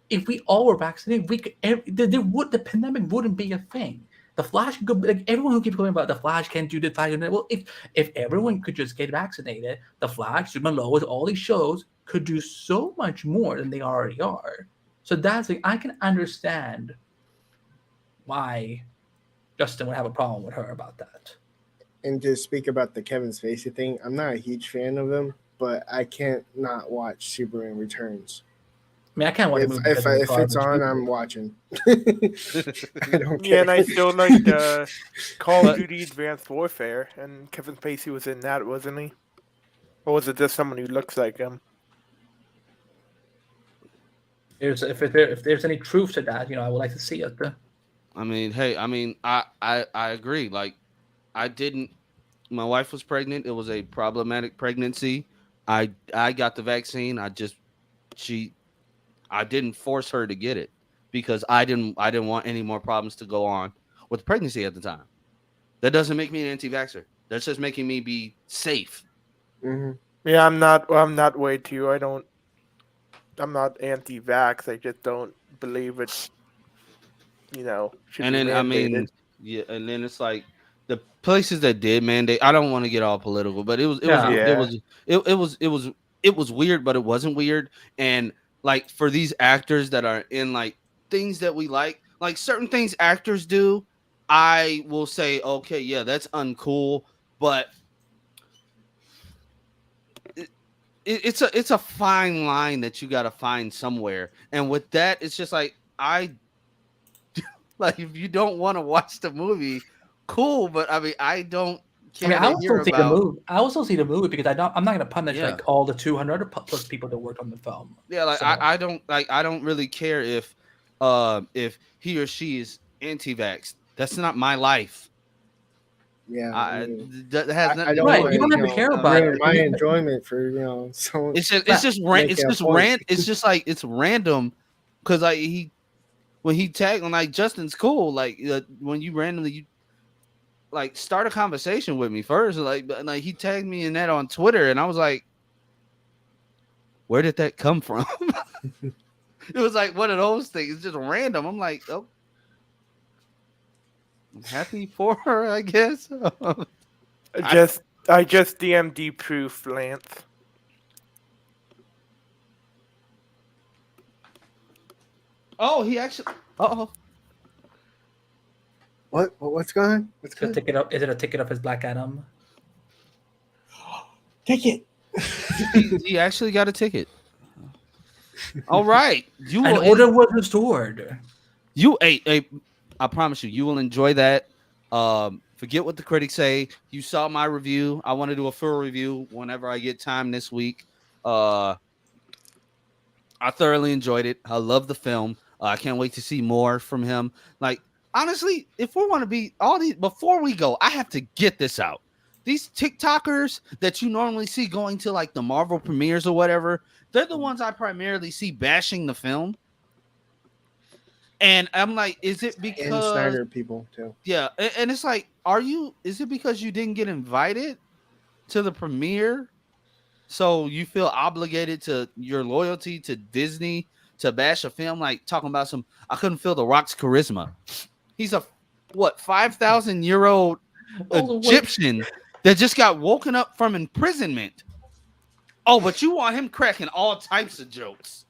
if we all were vaccinated, we could. The pandemic wouldn't be a thing. The Flash could go. Like everyone who keeps going about the Flash can't do the Flash. Well, if everyone could just get vaccinated, the Flash, Superman, Lois, all these shows could do so much more than they already are. So that's like I can understand why Justin would have a problem with her about that. And to speak about the Kevin Spacey thing, I'm not a huge fan of him, but I can't not watch Superman Returns. I mean, I can't watch a movie because of If it's garbage. on, I'm watching. I don't care. Yeah, and I still like Call of Duty Advanced Warfare, and Kevin Spacey was in that, wasn't he? Or was it just someone who looks like him? If there's any truth to that, I would like to see it. I mean, hey, I agree. Like, my wife was pregnant. It was a problematic pregnancy. I got the vaccine. I didn't force her to get it. because I didn't want any more problems to go on with pregnancy at the time. That doesn't make me an anti-vaxxer. That's just making me be safe. Hmm. Yeah, I'm not way too. I'm not anti-vax. I just don't believe it. Should And be then I mandated. mean, yeah, and then it's like the places that did mandate. I don't want to get all political, but Yeah. Yeah. it was weird, but it wasn't weird. And like for these actors that are in like things that we like certain things actors do, I will say, okay, yeah, that's uncool, but it's a fine line that you got to find somewhere. And with that, it's just like like if you don't want to watch the movie, cool. But I mean, I don't I mean, care I to will hear still see the about. movie. I will still see the movie because I'm not going to punish Yeah, like all the 200 plus people that worked on the film. yeah. Like So I don't really care if he or she is anti-vax. That's not my life. Yeah, I I mean, that has I nothing to don't do right, with want you me. don't to, have to care about ruin it. my enjoyment for someone It's Right. just making a point. it's just like it's random because like when he tagged when like Justin's cool like when you randomly you like start a conversation with me first like he tagged me in that on Twitter and I was like, where did that come from? It was like one of those things. It's just random. I'm like, oh, I'm happy for her, I guess. I just DMD proof, Lance. Oh, he actually. Oh, What's going on? What's Is it a going on? ticket up? Is it a ticket of his Black Adam? Take it. he actually got a ticket. All right, An order was restored. hey, I promise you, you will enjoy that. Forget what the critics say. You saw my review. I want to do a full review whenever I get time this week. I thoroughly enjoyed it. I love the film. I can't wait to see more from him. Like honestly, if we want to be all these before we go, I have to get this out. These TikTokers that you normally see going to like the Marvel premieres or whatever, they're the ones I primarily see bashing the film. And I'm like, is it And because Snyder people too. yeah, and it's like, is it because you didn't get invited to the premiere? So you feel obligated to your loyalty to Disney to bash a film like talking about I couldn't feel The Rock's charisma. He's a what 5,000-year-old Also, wait, Egyptian that just got woken up from imprisonment. Oh, but you want him cracking all types of jokes.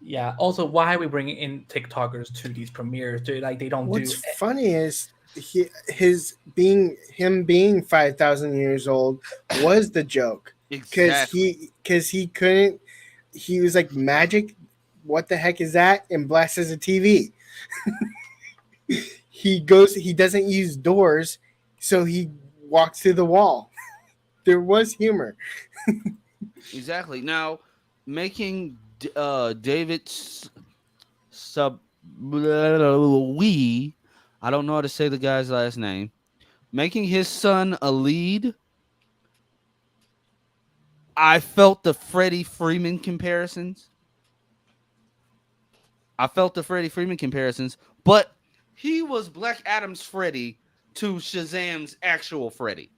yeah. Also, why are we bringing in TikTokers to these premieres? They don't What's do. funny is him being 5,000 years old was the joke Exactly. because he couldn't. He was like, magic. What the heck is that? And blasts a TV. He doesn't use doors, so he walks through the wall. There was humor. Exactly. Now, making David Sub we I don't know how to say the guy's last name. Making his son a lead. I felt the Freddie Freeman comparisons. But he was Black Adam's Freddy to Shazam's actual Freddy.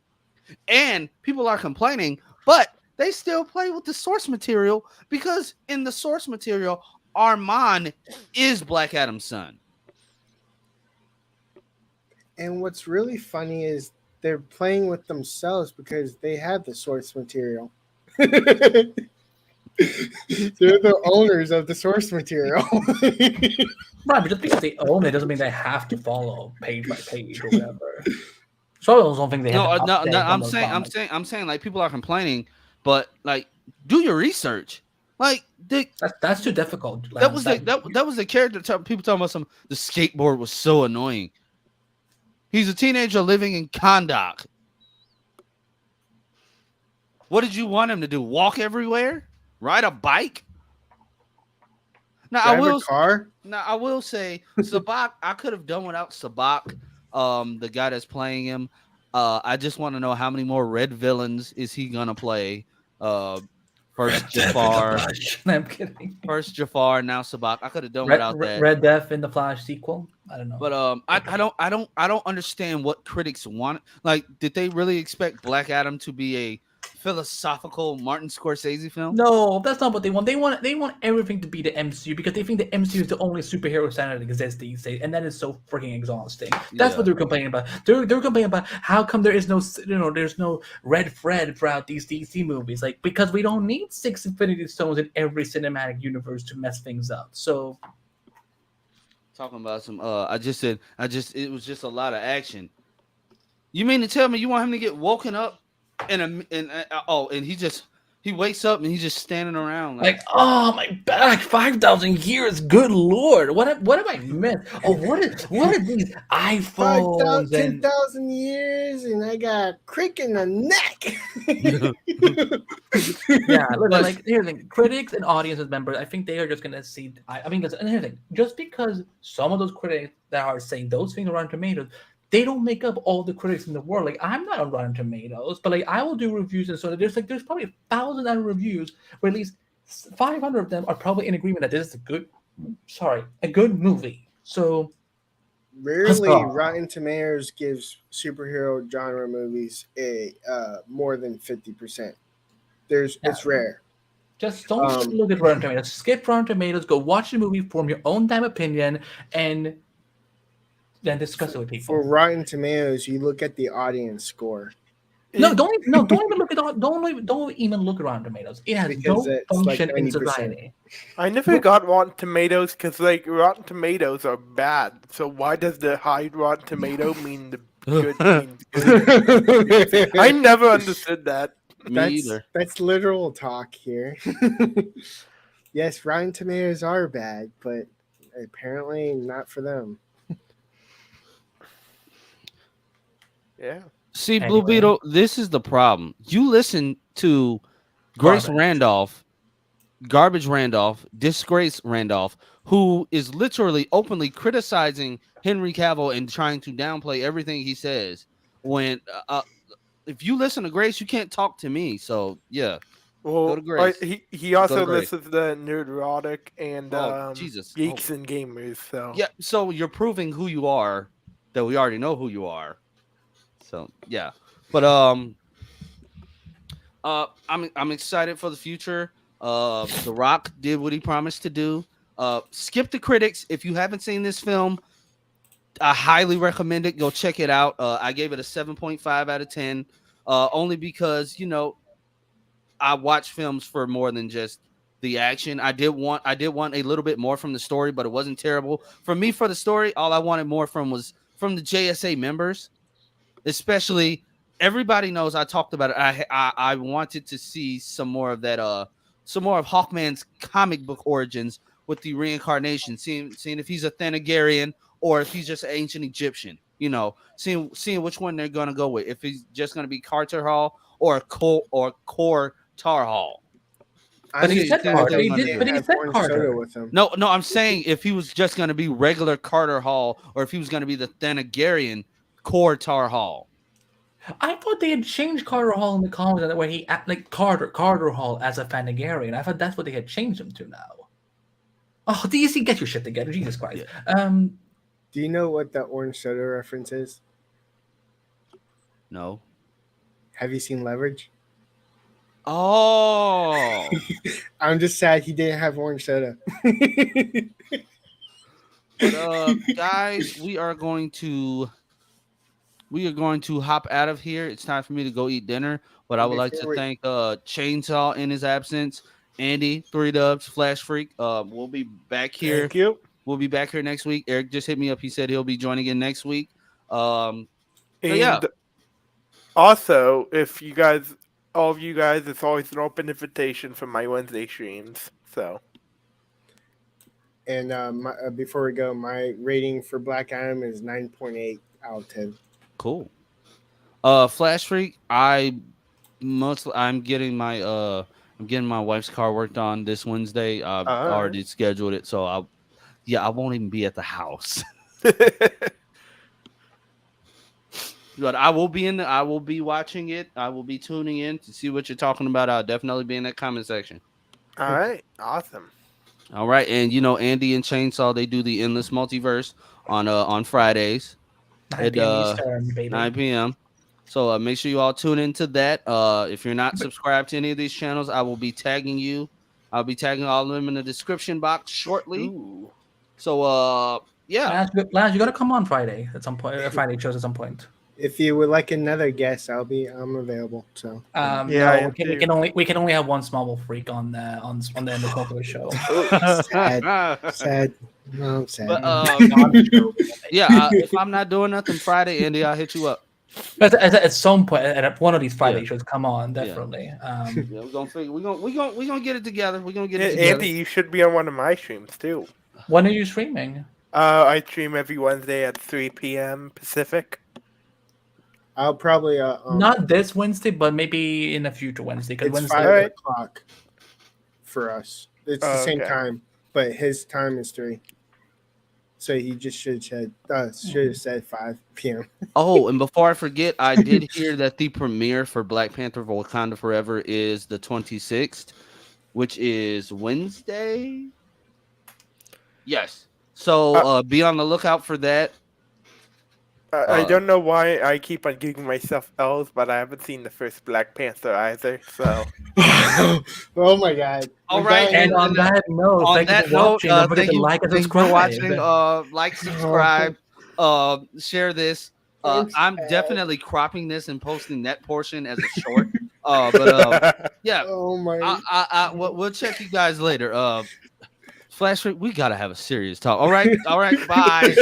And people are complaining, but they still play with the source material because in the source material, Armand is Black Adam's son. And what's really funny is they're playing with themselves because they have the source material. They're the owners of the source material. Right, but just because they own it doesn't mean they have to follow page by page or whatever. So I don't think they have. I'm saying like people are complaining, but like do your research. Like That's too difficult. that was the character. People talking about the skateboard was so annoying. He's a teenager living in Kahndaq. What did you want him to do? Walk everywhere? Ride a bike? Now Drive a car. Now I will say Sabak. I could have done without Sabak, the guy that's playing him. I just want to know how many more red villains is he gonna play First Jafar, I'm kidding. first Jafar, now Sabak. I could have done without that. Red Death in the Flash sequel. I don't know. But I don't understand what critics want. Like, did they really expect Black Adam to be a philosophical Martin Scorsese film? No, that's not what they want. They want everything to be the MCU because they think the MCU is the only superhero standard that exists these days, and that is so freaking exhausting. That's what they're complaining about. They're complaining about how come there is no there's no red thread throughout these DC movies, like because we don't need 6 Infinity Stones in every cinematic universe to mess things up. So Talking about some it was just a lot of action. You mean to tell me you want him to get woken up and he wakes up and he's just standing around like oh my back, 5,000 years, good lord, what have I missed? Oh, what are these iPhones 10,000 years and I got crick in the neck. Yeah, like here's the thing, critics and audience members, I think they are just gonna see. I mean, and here's the thing, just because some of those critics that are saying those things around Tomatoes, they don't make up all the critics in the world. Like I'm not on Rotten Tomatoes, but like I will do reviews, and so there's probably 1,000 other reviews where at least 500 of them are probably in agreement that this is a good movie. So Rarely Rotten Tomatoes gives superhero genre movies a more than 50%. It's rare. Just don't look at Rotten Tomatoes. Skip Rotten Tomatoes. Go watch the movie, form your own damn opinion, and then discuss it with people. For Rotten Tomatoes, you look at the audience score. Don't even look at don't even look at Rotten Tomatoes. It has no function in society. I never got Rotten Tomatoes because like Rotten Tomatoes are bad. So why does the high Rotten Tomato mean the good means good? I never understood that. Me either. That's literal talk here. Yes, Rotten Tomatoes are bad, but apparently not for them. Yeah. See, Blue Beetle, this is the problem. You listen to Garbage Randolph, Disgrace Randolph, who is literally openly criticizing Henry Cavill and trying to downplay everything he says. When if you listen to Grace, you can't talk to me. So yeah, well, go to Grace. He also listens to Nerdrotic and Jesus, Geeks and Gamers. So yeah, so you're proving who you are. That we already know who you are. So yeah, but I'm excited for the future. The Rock did what he promised to do. Skip the critics. If you haven't seen this film, I highly recommend it. Go check it out. I gave it a 7.5 out of 10, only because I watch films for more than just the action. I did want a little bit more from the story, but it wasn't terrible. For me, for the story, all I wanted more from was from the JSA members. Especially, everybody knows I talked about it. I wanted to see some more of that, some more of Hawkman's comic book origins with the reincarnation, seeing if he's a Thanagarian or if he's just an ancient Egyptian. Seeing which one they're gonna go with. If he's just gonna be Carter Hall or Core Tar Hall. But he said Carter. He said Carter with him. No, I'm saying if he was just gonna be regular Carter Hall or if he was gonna be the Thanagarian Core Tar Hall. I thought they had changed Carter Hall in the comics that way. He like Carter Hall as a Thanagarian. I thought that's what they had changed him to now. Oh, DC, get your shit together, Jesus Christ. Do you know what the orange soda reference is? No. Have you seen Leverage? Oh. I'm just sad he didn't have orange soda. But guys, we are going to hop out of here. It's time for me to go eat dinner. But I would like to thank Chainsaw in his absence, Andy, 3 Dubs, Flash Freak. We'll be back here. Thank you. We'll be back here next week. Eric just hit me up. He said he'll be joining in next week. And yeah. Also, if you guys, all of you guys, it's always an open invitation for my Wednesday streams. So. And before we go, my rating for Black Adam is 9.8 out of 10. Cool. Flash Freak, I'm getting my wife's car worked on this Wednesday. I've already scheduled it, so I won't even be at the house. But I will be watching it. I will be tuning in to see what you're talking about. I'll definitely be in that comment section. All right, awesome. All right, and Andy and Chainsaw, they do the Endless Multiverse on Fridays 9 at p.m. Eastern, baby. 9 p.m. So make sure you all tune into that. If you're not subscribed to any of these channels, I will be tagging you. I'll be tagging all of them in the description box shortly. Ooh. So yeah. Lance, you gotta come on Friday at some point. Friday shows at some point. If you would like another guest, I'm available. So Yeah, I No, am we can only have one Smallville freak on the End of Multiverse show. sad. No, I'm sad. But, yeah, if I'm not doing nothing Friday, Andy, I'll hit you up. At some point, at one of these Friday Yeah. shows, come on, definitely. Yeah, we're gonna figure. We're gonna get it together. We're gonna get it together. Andy, you should be on one of my streams too. When are you streaming? I stream every Wednesday at 3 p.m. Pacific. I'll probably Not this Wednesday, but maybe in a future Wednesday. Because it's Wednesday, 5 o'clock for us. It's the same Okay. time, but his time is 3. So he just should have said 5 p.m. Oh, and before I forget, I did hear that the premiere for Black Panther: Wakanda Forever is the 26th, which is Wednesday. Yes. So be on the lookout for that. I don't know why I keep on giving myself L's, but I haven't seen the first Black Panther either. So Oh my god! All We're right, going- and on that note, On thank you that for note, watching. Don't forget thank to you, like and thank you for subscribe. watching. Like, subscribe, share this. Thanks, I'm Ed. definitely cropping this and posting that portion as a short. But yeah, Oh my! we'll check you guys later. Flash, we gotta have a serious talk. All right, bye.